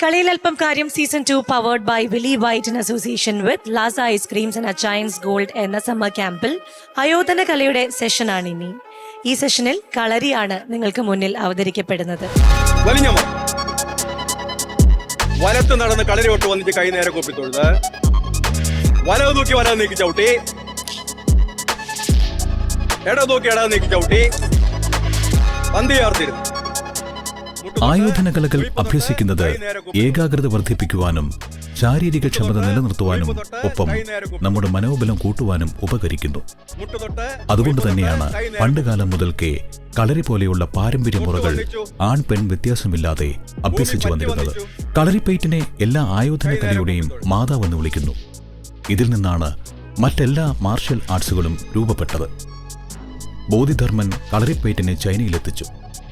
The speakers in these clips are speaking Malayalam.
കളിയിലൽപ്പം കാര്യം സീസൺ 2 പവേർഡ് ബൈ വിലി വൈറ്റ് ഇൻ അസോസിയേഷൻ വിത്ത് ലാസ ഐസ്ക്രീംസ് ആൻഡ് അച്ചയൻസ് ഗോൾഡ് എന്ന സമ്മർ ക്യാമ്പിൽ അയോധന കലയുടെ സെഷനാണ് ഇനി. ഈ സെഷനിൽ കളരിയാണ് നിങ്ങൾക്ക് മുന്നിൽ അവതരിക്കപ്പെടുന്നത്. വലത്ത് നടന്ന് കളരി തൊട്ട് വന്നിട്ട് കൈ നേരെ കൂപ്പിത്തൊഴുത് വലവ് നോക്കി വലവ് നീക്കി ചവിട്ടി, ഇട നോക്കി ഇട നീക്കി ചവിട്ടി, പന്തി ചേർത്തിരുന്നു. ആയോധന കലകൾ അഭ്യസിക്കുന്നത് ഏകാഗ്രത വർദ്ധിപ്പിക്കുവാനും ശാരീരിക ക്ഷമത നിലനിർത്തുവാനും ഒപ്പം നമ്മുടെ മനോബലം കൂട്ടുവാനും ഉപകരിക്കുന്നു. അതുകൊണ്ട് തന്നെയാണ് പണ്ടുകാലം മുതൽക്കേ കളരി പോലെയുള്ള പാരമ്പര്യ മുറകൾ ആൺ പെൺ വ്യത്യാസമില്ലാതെ അഭ്യസിച്ചു വന്നിരുന്നത്. കളരിപ്പയറ്റിനെ എല്ലാ ആയോധന കലയുടെയും മാതാവെന്ന് വിളിക്കുന്നു. ഇതിൽ നിന്നാണ് മറ്റെല്ലാ മാർഷ്യൽ ആർട്സുകളും രൂപപ്പെട്ടത്. ബോധിധർമ്മൻ കളരിപ്പയറ്റിനെ ചൈനയിലെത്തിച്ചു.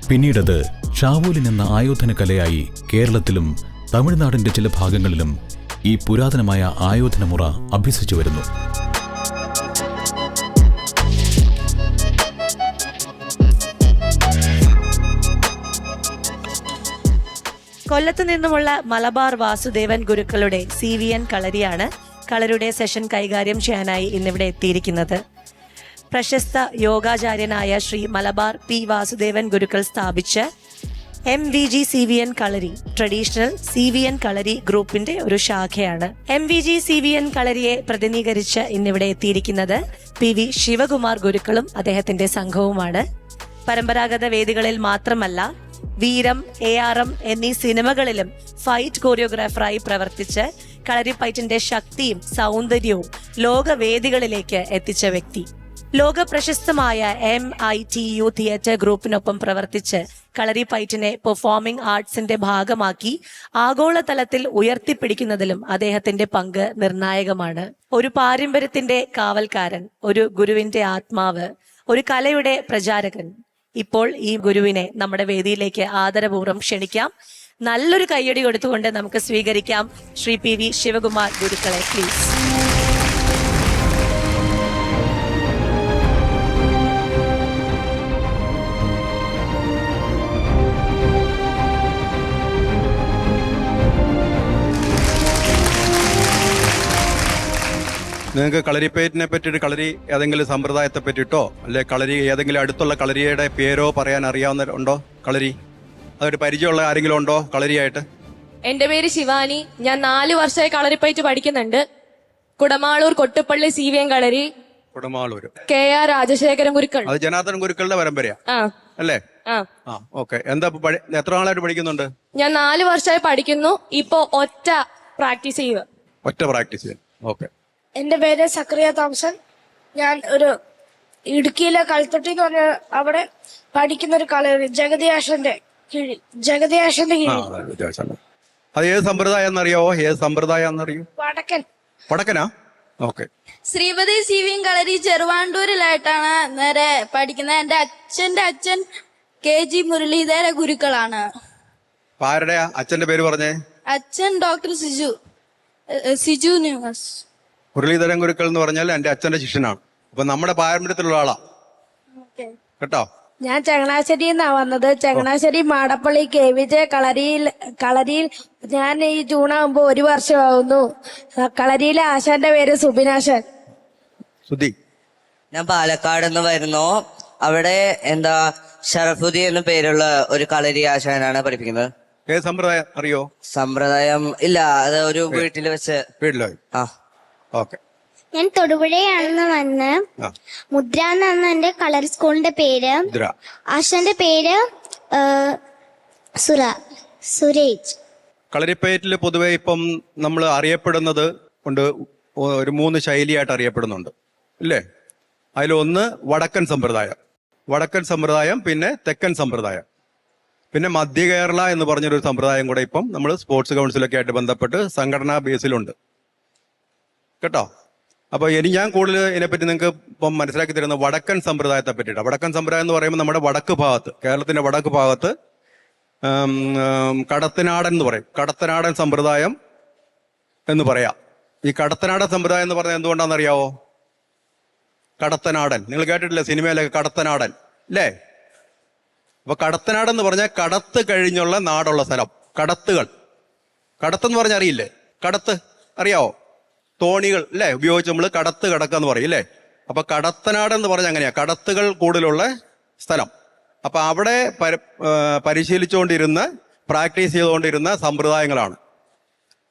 പിന്നീടത് ഷാവോലിൻ എന്ന ആയോധന കലയായി കേരളത്തിലും തമിഴ്നാടിന്റെ ചില ഭാഗങ്ങളിലും ഈ പുരാതനമായ ആയോധന മുറ അഭ്യസിച്ചു വരുന്നു. കൊല്ലത്ത് നിന്നുമുള്ള മലബാർ വാസുദേവൻ ഗുരുക്കളുടെ CVN കളരിയാണ് കളരിയുടെ സെഷൻ കൈകാര്യം ചെയ്യാനായി ഇന്നിവിടെ എത്തിയിരിക്കുന്നത്. പ്രശസ്ത യോഗാചാര്യനായ ശ്രീ മലബാർ P വാസുദേവൻ ഗുരുക്കൾ സ്ഥാപിച്ച MVG CVN കളരി ട്രഡീഷണൽ CVN കളരി ഗ്രൂപ്പിന്റെ ഒരു ശാഖയാണ്. MVG CVN കളരിയെ പ്രതിനിധീകരിച്ച് ഇന്നിവിടെ എത്തിയിരിക്കുന്നത് PV ശിവകുമാർ ഗുരുക്കളും അദ്ദേഹത്തിന്റെ സംഘവുമാണ്. പരമ്പരാഗത വേദികളിൽ മാത്രമല്ല, വീരം, ARM എന്നീ സിനിമകളിലും ഫൈറ്റ് കൊറിയോഗ്രാഫറായി പ്രവർത്തിച്ച് കളരിപ്പയറ്റിന്റെ ശക്തിയും സൗന്ദര്യവും ലോകവേദികളിലേക്ക് എത്തിച്ച വ്യക്തി. ലോക പ്രശസ്തമായ MITU തിയേറ്റർ ഗ്രൂപ്പിനൊപ്പം പ്രവർത്തിച്ച് കളരിപ്പയറ്റിനെ പെർഫോമിംഗ് ആർട്സിന്റെ ഭാഗമാക്കി ആഗോളതലത്തിൽ ഉയർത്തിപ്പിടിക്കുന്നതിലും അദ്ദേഹത്തിന്റെ പങ്ക് നിർണായകമാണ്. ഒരു പാരമ്പര്യത്തിന്റെ കാവൽക്കാരൻ, ഒരു ഗുരുവിന്റെ ആത്മാവ്, ഒരു കലയുടെ പ്രചാരകൻ. ഇപ്പോൾ ഈ ഗുരുവിനെ നമ്മുടെ വേദിയിലേക്ക് ആദരപൂർവ്വം ക്ഷണിക്കാം. നല്ലൊരു കയ്യടി കൊടുത്തുകൊണ്ട് നമുക്ക് സ്വീകരിക്കാം ശ്രീ PV ശിവകുമാർ ഗുരുക്കളെ. പ്ലീസ്. നിങ്ങൾക്ക് കളരിപ്പയറ്റിനെ പറ്റിയിട്ട്, കളരി ഏതെങ്കിലും സമ്പ്രദായത്തെ പറ്റിയിട്ടോ അല്ലെ കളരി ഏതെങ്കിലും അടുത്തുള്ള കളരിയുടെ പേരോ പറയാൻ അറിയാവുന്നവരുണ്ടോ? കളരി അതൊരു പരിചയമുള്ള ആരെങ്കിലും ഉണ്ടോ കളരിയായിട്ട്? എന്റെ പേര് ശിവാനി. ഞാൻ 4 വർഷമായി കളരിപ്പയറ്റ് പഠിക്കുന്നുണ്ട്. കുടമാളൂർ കൊട്ടുപള്ളി CVN കളരി. കുടമാളൂർ KR രാജശേഖരൻ ഗുരുക്കൾ. അത് ജനാർദ്ദൻ ഗുരുക്കളുടെ പരമ്പരയാ അല്ലേ? ഓക്കെ. എന്താ എത്ര നാളായിട്ട് പഠിക്കുന്നുണ്ട്? ഞാൻ 4 വർഷമായി പഠിക്കുന്നു. ഇപ്പൊ ഒറ്റ പ്രാക്ടീസ് ചെയ്യുക. ഒറ്റ പ്രാക്ടീസ് ചെയ്യാൻ. ഓക്കെ. എന്റെ പേര് സക്രിയ തോമസൻ. ഞാൻ ഒരു ഇടുക്കിയിലെ കൽത്തൊട്ടി എന്ന് പറഞ്ഞ അവിടെ പഠിക്കുന്ന ഒരു കളരി ജഗതിയാശന്റെ കീഴിൽ. അത് ഏത് സമ്പ്രദായം എന്നറിയാവോ? ഏത് സമ്പ്രദായം എന്നറിയോ? വടക്കനാ? ഓക്കെ. ശ്രീപതി CVN കളരി ചെറുവാണ്ടൂരിലായിട്ടാണ് നേരെ പഠിക്കുന്നത്. എന്റെ അച്ഛന്റെ അച്ഛൻ KG മുരളീധര ഗുരുക്കളാണ്. ആരുടെ അച്ഛന്റെ പേര് പറഞ്ഞേ? അച്ഛൻ ഡോക്ടർ സിജു നിവാസ്. മുരളീധരൻ ഗുരുക്കൾ എന്ന് പറഞ്ഞാൽ എന്റെ അച്ഛന്റെ ശിഷ്യനാണ്. അപ്പൊ നമ്മുടെ പാരമ്പര്യത്തിലുള്ള ആളാ കേട്ടോ. ഞാൻ ചങ്ങനാശ്ശേരിയിൽ നിന്നാ വന്നത്. ചങ്ങനാശ്ശേരി മാടപ്പള്ളി KVJ കളരിയിൽ ഞാൻ ഈ ജൂണാകുമ്പോ 1 വർഷമാകുന്നു. കളരിയിലെ ആശാന്റെ പേര് സുബിനാശൻ. ഞാൻ പാലക്കാട് നിന്ന് വരുന്നു. അവിടെ ഷറഫുദ്ദീൻ എന്ന പേരുള്ള ഒരു കളരി ആശാനാണ് പഠിപ്പിക്കുന്നത്. ഏത് സമ്പ്രദായം അറിയോ? സമ്പ്രദായം ഇല്ല, അത് ഒരു വീട്ടിൽ വെച്ച്. വീട്ടിലോ? ഓക്കെ. ഞാൻ തൊടുപുഴയാണെന്ന് വന്ന് മുദ്ര എന്നാണ് എന്റെ കളരി സ്കൂളിന്റെ പേര്. ആശാന്റെ പേര് സുരേജ്. കളരിപ്പയറ്റിൽ പൊതുവെ ഇപ്പം നമ്മൾ അറിയപ്പെടുന്നത് കൊണ്ട് ഒരു 3 ശൈലിയായിട്ട് അറിയപ്പെടുന്നുണ്ട് ഇല്ലേ? അതിലൊന്ന് വടക്കൻ സമ്പ്രദായം, പിന്നെ തെക്കൻ സമ്പ്രദായം, പിന്നെ മധ്യ കേരള എന്ന് പറഞ്ഞൊരു സമ്പ്രദായം കൂടെ ഇപ്പം നമ്മൾ സ്പോർട്സ് കൗൺസിലൊക്കെ ആയിട്ട് ബന്ധപ്പെട്ട് സംഘടനാ ബേസിലുണ്ട് കേട്ടോ. അപ്പൊ ഞാൻ കൂടുതൽ ഇതിനെപ്പറ്റി നിങ്ങൾക്ക് ഇപ്പം മനസ്സിലാക്കി തരുന്ന വടക്കൻ സമ്പ്രദായത്തെ പറ്റിയിട്ടാണ്. വടക്കൻ സമ്പ്രദായം എന്ന് പറയുമ്പോൾ നമ്മുടെ വടക്ക് ഭാഗത്ത്, കേരളത്തിന്റെ വടക്ക് ഭാഗത്ത് കടത്തനാടൻ എന്ന് പറയും. കടത്തനാടൻ സമ്പ്രദായം എന്ന് പറയാം. ഈ കടത്തനാടൻ സമ്പ്രദായം എന്ന് പറഞ്ഞാൽ എന്തുകൊണ്ടാണെന്നറിയാവോ? കടത്തനാടൻ നിങ്ങൾ കേട്ടിട്ടില്ലേ സിനിമയിലൊക്കെ? കടത്തനാടൻ അല്ലേ? അപ്പൊ കടത്തനാടെന്ന് പറഞ്ഞാൽ കടത്ത് കഴിഞ്ഞുള്ള നാടുള്ള സ്ഥലം, കടത്തുകൾ. കടത്തെന്ന് പറഞ്ഞാൽ അറിയില്ലേ? കടത്ത് അറിയാവോ? തോണികൾ അല്ലേ ഉപയോഗിച്ച് നമ്മൾ കടത്ത് കടക്കാന്ന് പറയും അല്ലേ? അപ്പൊ കടത്തനാട് എന്ന് പറഞ്ഞാൽ അങ്ങനെയാ, കടത്തുകൾ കൂടുതലുള്ള സ്ഥലം. അപ്പൊ അവിടെ പരിശീലിച്ചുകൊണ്ടിരുന്ന, പ്രാക്ടീസ് ചെയ്തുകൊണ്ടിരുന്ന സമ്പ്രദായങ്ങളാണ്.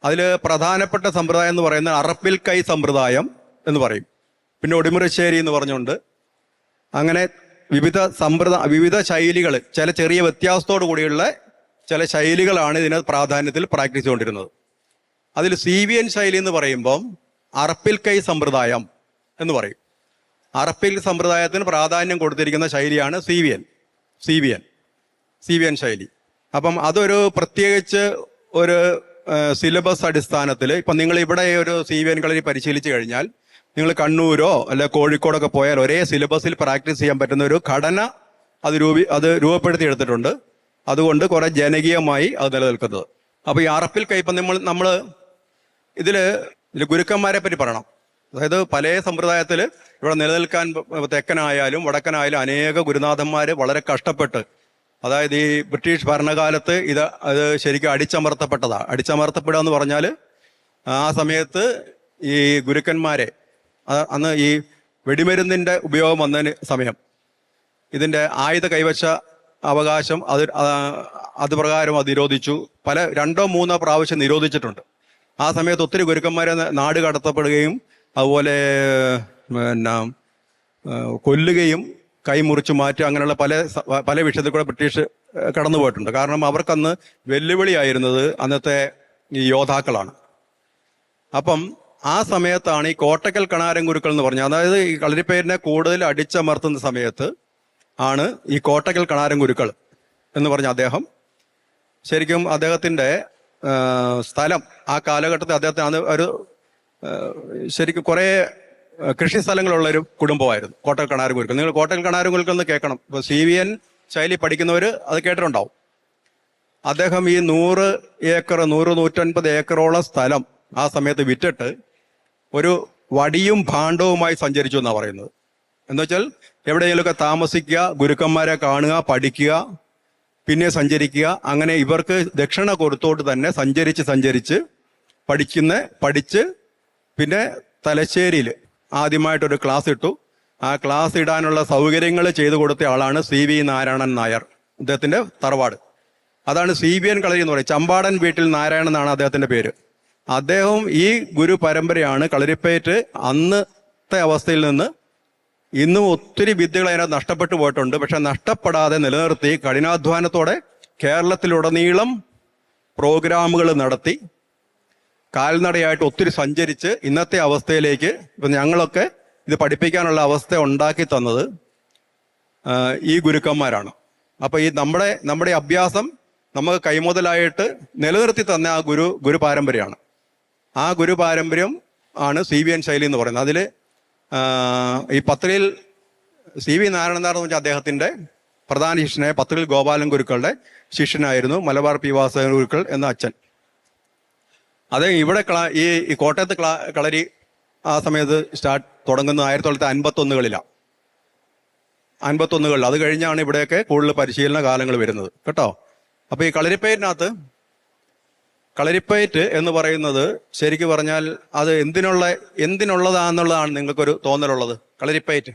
അതിൽ പ്രധാനപ്പെട്ട സമ്പ്രദായം എന്ന് പറയുന്നത് അറപ്പിൽ കൈ സമ്പ്രദായം എന്ന് പറയും. പിന്നെ ഒടിമുറശ്ശേരി എന്ന് പറഞ്ഞുകൊണ്ട് അങ്ങനെ വിവിധ ശൈലികൾ, ചില ചെറിയ വ്യത്യാസത്തോടു കൂടിയുള്ള ചില ശൈലികളാണ് ഇതിന് പ്രാധാന്യത്തിൽ പ്രാക്ടീസ് ചെയ്തുകൊണ്ടിരുന്നത്. അതിൽ CVN ശൈലി എന്ന് പറയുമ്പം അറപ്പിൽ കൈ സമ്പ്രദായം എന്ന് പറയും. അറപ്പിൽ സമ്പ്രദായത്തിന് പ്രാധാന്യം കൊടുത്തിരിക്കുന്ന ശൈലിയാണ് CVN ശൈലി. അപ്പം അതൊരു പ്രത്യേകിച്ച് ഒരു സിലബസ് അടിസ്ഥാനത്തിൽ ഇപ്പം നിങ്ങൾ ഇവിടെ ഒരു CVN കളരി പരിശീലിച്ചു കഴിഞ്ഞാൽ നിങ്ങൾ കണ്ണൂരോ അല്ലെ കോഴിക്കോടൊക്കെ പോയാൽ ഒരേ സിലബസിൽ പ്രാക്ടീസ് ചെയ്യാൻ പറ്റുന്ന ഒരു ഘടന അത് രൂപപ്പെടുത്തി എടുത്തിട്ടുണ്ട്. അതുകൊണ്ട് കുറെ ജനകീയമായി അത് നിലനിൽക്കുന്നത്. അപ്പോൾ ഈ അറപ്പിൽ കൈ ഇപ്പം നമ്മൾ ഇതിൽ ഗുരുക്കന്മാരെ പറ്റി പറയണം. അതായത് പല സമ്പ്രദായത്തിൽ ഇവിടെ നിലനിൽക്കാൻ തെക്കനായാലും വടക്കനായാലും അനേക ഗുരുനാഥന്മാർ വളരെ കഷ്ടപ്പെട്ട്, അതായത് ഈ ബ്രിട്ടീഷ് ഭരണകാലത്ത് അത് ശരിക്കും അടിച്ചമർത്തപ്പെടുക എന്ന് പറഞ്ഞാൽ ആ സമയത്ത് ഈ ഗുരുക്കന്മാരെ അന്ന് ഈ വെടിമരുന്നിൻ്റെ ഉപയോഗം വന്നതിന് സമയം ഇതിൻ്റെ ആയുധ കൈവശ അവകാശം അത് പ്രകാരം അത് നിരോധിച്ചു. 2-3 പ്രാവശ്യം നിരോധിച്ചിട്ടുണ്ട്. ആ സമയത്ത് ഒത്തിരി ഗുരുക്കന്മാരെ നാട് കടത്തപ്പെടുകയും അതുപോലെ കൊല്ലുകയും കൈമുറിച്ച് മാറ്റുക അങ്ങനെയുള്ള പല വിഷയത്തിൽ കൂടെ ബ്രിട്ടീഷ് കടന്നു പോയിട്ടുണ്ട്. കാരണം അവർക്കന്ന് വെല്ലുവിളിയായിരുന്നത് അന്നത്തെ ഈ യോദ്ധാക്കളാണ്. അപ്പം ആ സമയത്താണ് ഈ കോട്ടക്കൽ കണാരൻ ഗുരുക്കൾ എന്ന് പറഞ്ഞത്, അതായത് ഈ കളരിപ്പേരിനെ കൂടുതൽ അടിച്ചമർത്തുന്ന സമയത്ത് ആണ് ഈ കോട്ടക്കൽ കണാരൻ ഗുരുക്കൾ എന്ന് പറഞ്ഞ അദ്ദേഹം ശരിക്കും അദ്ദേഹത്തിൻ്റെ സ്ഥലം ആ കാലഘട്ടത്തിൽ അദ്ദേഹത്തിന് ഒരു ശരിക്കും കുറേ കൃഷി സ്ഥലങ്ങളുള്ള ഒരു കുടുംബമായിരുന്നു കോട്ടക്കൽ കണാരൻ ഗുരുക്കൾ. നിങ്ങൾ കോട്ടക്കൽ കണാരൻ ഗുരുക്കൾ എന്ന് കേൾക്കണം. ഇപ്പോൾ CVN ശൈലി പഠിക്കുന്നവർ അത് കേട്ടിട്ടുണ്ടാവും. അദ്ദേഹം ഈ 100-150 ഏക്കറോളം സ്ഥലം ആ സമയത്ത് വിറ്റിട്ട് ഒരു വടിയും ഭാണ്ഡവുമായി സഞ്ചരിച്ചു എന്നാണ് പറയുന്നത്. എന്നുവെച്ചാൽ എവിടെയെങ്കിലുമൊക്കെ താമസിക്കുക, ഗുരുക്കന്മാരെ കാണുക, പഠിക്കുക, പിന്നെ സഞ്ചരിക്കുക. അങ്ങനെ ഇവർക്ക് ദക്ഷിണ കൊടുത്തോട്ട് തന്നെ സഞ്ചരിച്ച് പഠിച്ച് പിന്നെ തലശ്ശേരിയിൽ ആദ്യമായിട്ടൊരു ക്ലാസ് ഇട്ടു. ആ ക്ലാസ് ഇടാനുള്ള സൗകര്യങ്ങൾ ചെയ്തു കൊടുത്ത ആളാണ് CV നാരായണൻ നായർ, അദ്ദേഹത്തിൻ്റെ തറവാട്. അതാണ് CVN കളരി എന്ന് പറയും. ചമ്പാടൻ വീട്ടിൽ നാരായണൻ എന്നാണ് അദ്ദേഹത്തിൻ്റെ പേര്. അദ്ദേഹം ഈ ഗുരു പരമ്പരയാണ് കളരിപ്പയറ്റ് അന്നത്തെ അവസ്ഥയിൽ നിന്ന് ഇന്നും ഒത്തിരി വിദ്യകൾ അതിനകത്ത് നഷ്ടപ്പെട്ടു പോയിട്ടുണ്ട്. പക്ഷെ നഷ്ടപ്പെടാതെ നിലനിർത്തി കഠിനാധ്വാനത്തോടെ കേരളത്തിലുടനീളം പ്രോഗ്രാമുകൾ നടത്തി കാൽനടയായിട്ട് ഒത്തിരി സഞ്ചരിച്ച് ഇന്നത്തെ അവസ്ഥയിലേക്ക് ഇപ്പം ഞങ്ങളൊക്കെ ഇത് പഠിപ്പിക്കാനുള്ള അവസ്ഥ ഉണ്ടാക്കി തന്നത് ഈ ഗുരുക്കന്മാരാണ്. അപ്പോൾ ഈ നമ്മുടെ അഭ്യാസം നമുക്ക് കൈമുതലായിട്ട് നിലനിർത്തി തന്ന ആ ഗുരു പാരമ്പര്യമാണ്. ആ ഗുരു പാരമ്പര്യം ആണ് CVN ശൈലി എന്ന് പറയുന്നത്. അതിൽ ഈ പത്രിയിൽ CV നാരായണൻ നായർ എന്ന് വെച്ചാൽ അദ്ദേഹത്തിൻ്റെ പ്രധാന ശിഷ്യനായ പത്രിയിൽ ഗോപാലൻ ഗുരുക്കളുടെ ശിഷ്യനായിരുന്നു മലബാർ P വാസവൻ ഗുരുക്കൾ എന്ന അച്ഛൻ. അത് ഇവിടെ ഈ കോട്ടയത്ത് കളരി ആ സമയത്ത് തുടങ്ങുന്നത് 1951-കളിലാണ്. 51-കളിൽ അത് കഴിഞ്ഞാണ് ഇവിടെയൊക്കെ കൂടുതൽ പരിശീലന കാലങ്ങൾ വരുന്നത് കേട്ടോ. അപ്പോൾ ഈ കളരിപ്പയറ്റ് എന്ന് പറയുന്നത് ശരിക്കും പറഞ്ഞാൽ അത് എന്തിനുള്ളതാണെന്നുള്ളതാണ് നിങ്ങൾക്കൊരു തോന്നലുള്ളത്. കളരിപ്പയറ്റ്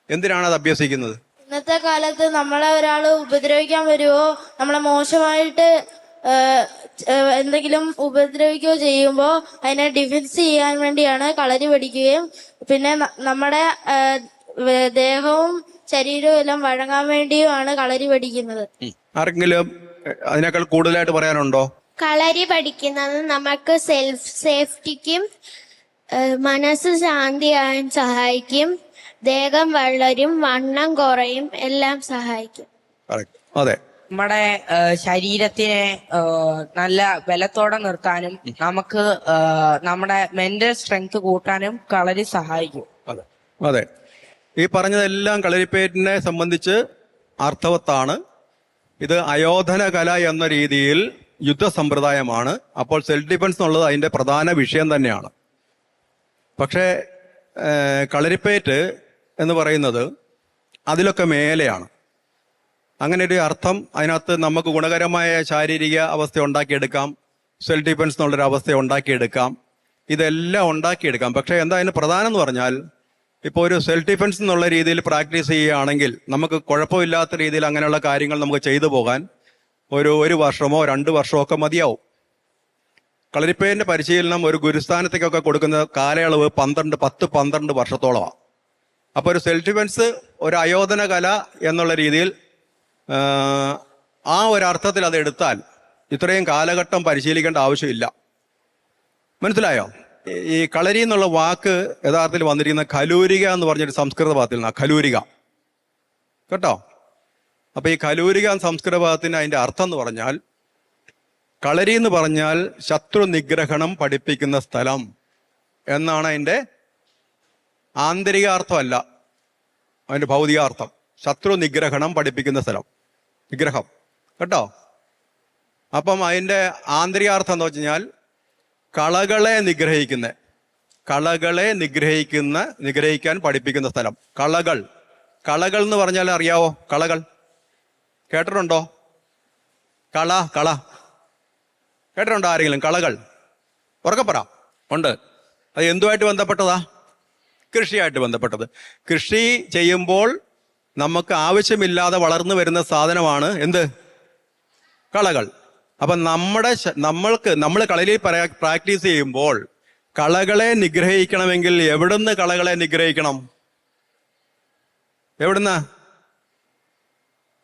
എന്തിനാണ് അത് അഭ്യസിക്കുന്നത്? ഇന്നത്തെ കാലത്ത് നമ്മളെ ഒരാൾ ഉപദ്രവിക്കാൻ വരുമോ, നമ്മളെ മോശമായിട്ട് എന്തെങ്കിലും ഉപദ്രവിക്കുകയോ ചെയ്യുമ്പോൾ അതിനെ ഡിഫെൻസ് ചെയ്യാൻ വേണ്ടിയാണ് കളരി പഠിക്കുകയും പിന്നെ നമ്മുടെ ദേഹവും ശരീരവും എല്ലാം വഴങ്ങാൻ വേണ്ടിയുമാണ് കളരി പഠിക്കുന്നത്. ആർക്കെങ്കിലും അതിനേക്കാൾ കൂടുതലായിട്ട് പറയാനുണ്ടോ? കളരി പഠിക്കുന്നത് നമുക്ക് സെൽഫ് സേഫ്റ്റിക്കും മനസ്സ് ശാന്തിയാകാൻ സഹായിക്കും, ദേഹം വളരും, വണ്ണം കുറയും, എല്ലാം സഹായിക്കും. അതെ, നമ്മുടെ ശരീരത്തിനെ നല്ല ബലത്തോടെ നിർത്താനും നമുക്ക് നമ്മുടെ മെന്റൽ സ്ട്രെങ്ത് കൂട്ടാനും കളരി സഹായിക്കും. അതെ, ഈ പറഞ്ഞതെല്ലാം കളരിപ്പയറ്റിനെ സംബന്ധിച്ച് അർത്ഥവത്താണ്. ഇത് അയോധന കല എന്ന രീതിയിൽ യുദ്ധസമ്പ്രദായമാണ്. അപ്പോൾ സെൽഫ് ഡിഫൻസ് എന്നുള്ളത് അതിൻ്റെ പ്രധാന വിഷയം തന്നെയാണ്. പക്ഷേ കളരിപ്പയറ്റ് എന്ന് പറയുന്നത് അതിലൊക്കെ മേലെയാണ്. അങ്ങനെ ഒരു അർത്ഥം അതിനകത്ത് നമുക്ക് ഗുണകരമായ ശാരീരിക അവസ്ഥ ഉണ്ടാക്കിയെടുക്കാം, സെൽഫ് ഡിഫൻസ് എന്നുള്ളൊരു അവസ്ഥ ഉണ്ടാക്കിയെടുക്കാം. ഇതെല്ലാം ഉണ്ടാക്കിയെടുക്കാം. പക്ഷേ എന്താ അതിന് പ്രധാനം എന്ന് പറഞ്ഞാൽ, ഇപ്പോൾ ഒരു സെൽഫ് ഡിഫൻസ് എന്നുള്ള രീതിയിൽ പ്രാക്ടീസ് ചെയ്യുകയാണെങ്കിൽ നമുക്ക് കുഴപ്പമില്ലാത്ത രീതിയിൽ അങ്ങനെയുള്ള കാര്യങ്ങൾ നമുക്ക് ചെയ്തു പോകാൻ ഒരു വർഷമോ 2 വർഷമോ ഒക്കെ മതിയാവും. കളരിപ്പയറ്റിൻ്റെ പരിശീലനം ഒരു ഗുരുസ്ഥാനത്തേക്കൊക്കെ കൊടുക്കുന്ന കാലയളവ് 10-12 വർഷത്തോളമാണ്. അപ്പോൾ ഒരു സെൽഫ് ഡിഫൻസ് ഒരു ആയോധന കല എന്നുള്ള രീതിയിൽ ആ ഒരർത്ഥത്തിൽ അത് എടുത്താൽ ഇത്രയും കാലഘട്ടം പരിശീലിക്കേണ്ട ആവശ്യമില്ല. മനസ്സിലായോ? ഈ കളരി എന്നുള്ള വാക്ക് യഥാർത്ഥത്തിൽ വന്നിരിക്കുന്ന ഖലൂരിക എന്ന് പറഞ്ഞൊരു സംസ്കൃത പദത്തിൽ നിന്നാണ്. ഖലൂരിക കേട്ടോ. അപ്പൊ ഈ ഖലൂരിക സംസ്കൃത പദത്തിന് അതിന്റെ അർത്ഥം എന്ന് പറഞ്ഞാൽ, കളരി എന്ന് പറഞ്ഞാൽ ശത്രു നിഗ്രഹണം പഠിപ്പിക്കുന്ന സ്ഥലം എന്നാണ് അതിന്റെ ആന്തരികാർത്ഥമല്ല, അതിന്റെ ഭൗതികാർത്ഥം. ശത്രു നിഗ്രഹണം പഠിപ്പിക്കുന്ന സ്ഥലം, നിഗ്രഹം കേട്ടോ. അപ്പം അതിന്റെ ആന്തരികാർത്ഥം എന്ന് വെച്ച് കഴിഞ്ഞാൽ കളകളെ നിഗ്രഹിക്കാൻ പഠിപ്പിക്കുന്ന സ്ഥലം. കളകൾ എന്ന് പറഞ്ഞാൽ അറിയാവോ? കളകൾ കേട്ടിട്ടുണ്ടോ? കള കേട്ടിട്ടുണ്ടോ ആരെങ്കിലും? കളകൾ ഉറക്കപ്പറ. ഉണ്ട്. അത് എന്തുമായിട്ട് ബന്ധപ്പെട്ടതാ? കൃഷിയായിട്ട് ബന്ധപ്പെട്ടത്. കൃഷി ചെയ്യുമ്പോൾ നമുക്ക് ആവശ്യമില്ലാതെ വളർന്നു വരുന്ന സാധനമാണ് എന്ത്? കളകൾ. അപ്പം നമ്മൾ കളരിയിൽ പ്രാക്ടീസ് ചെയ്യുമ്പോൾ കളകളെ നിഗ്രഹിക്കണമെങ്കിൽ എവിടുന്ന് കളകളെ നിഗ്രഹിക്കണം?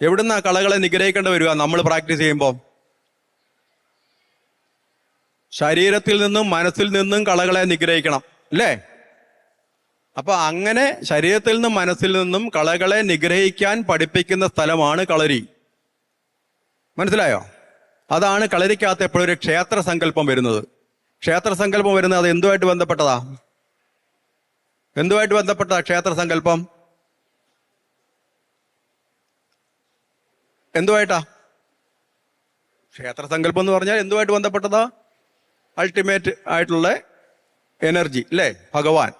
എവിടുന്നാ കളകളെ നിഗ്രഹിക്കേണ്ടി വരിക? നമ്മൾ പ്രാക്ടീസ് ചെയ്യുമ്പോൾ ശരീരത്തിൽ നിന്നും മനസ്സിൽ നിന്നും കളകളെ നിഗ്രഹിക്കണം, അല്ലേ? അപ്പൊ അങ്ങനെ ശരീരത്തിൽ നിന്നും മനസ്സിൽ നിന്നും കളകളെ നിഗ്രഹിക്കാൻ പഠിപ്പിക്കുന്ന സ്ഥലമാണ് കളരി. മനസ്സിലായോ? അതാണ് കളരിക്കകത്ത് എപ്പോഴും ഒരു ക്ഷേത്ര സങ്കല്പം വരുന്നത്. ക്ഷേത്ര സങ്കല്പം വരുന്നത് അത് എന്തുമായിട്ട് ബന്ധപ്പെട്ടതാ? ക്ഷേത്ര സങ്കല്പം എന്തുമായിട്ടാ? ക്ഷേത്ര സങ്കല്പം എന്ന് പറഞ്ഞാൽ എന്തുമായിട്ട് ബന്ധപ്പെട്ടതാ? അൾട്ടിമേറ്റ് ആയിട്ടുള്ള എനർജി, അല്ലേ? ഭഗവാൻ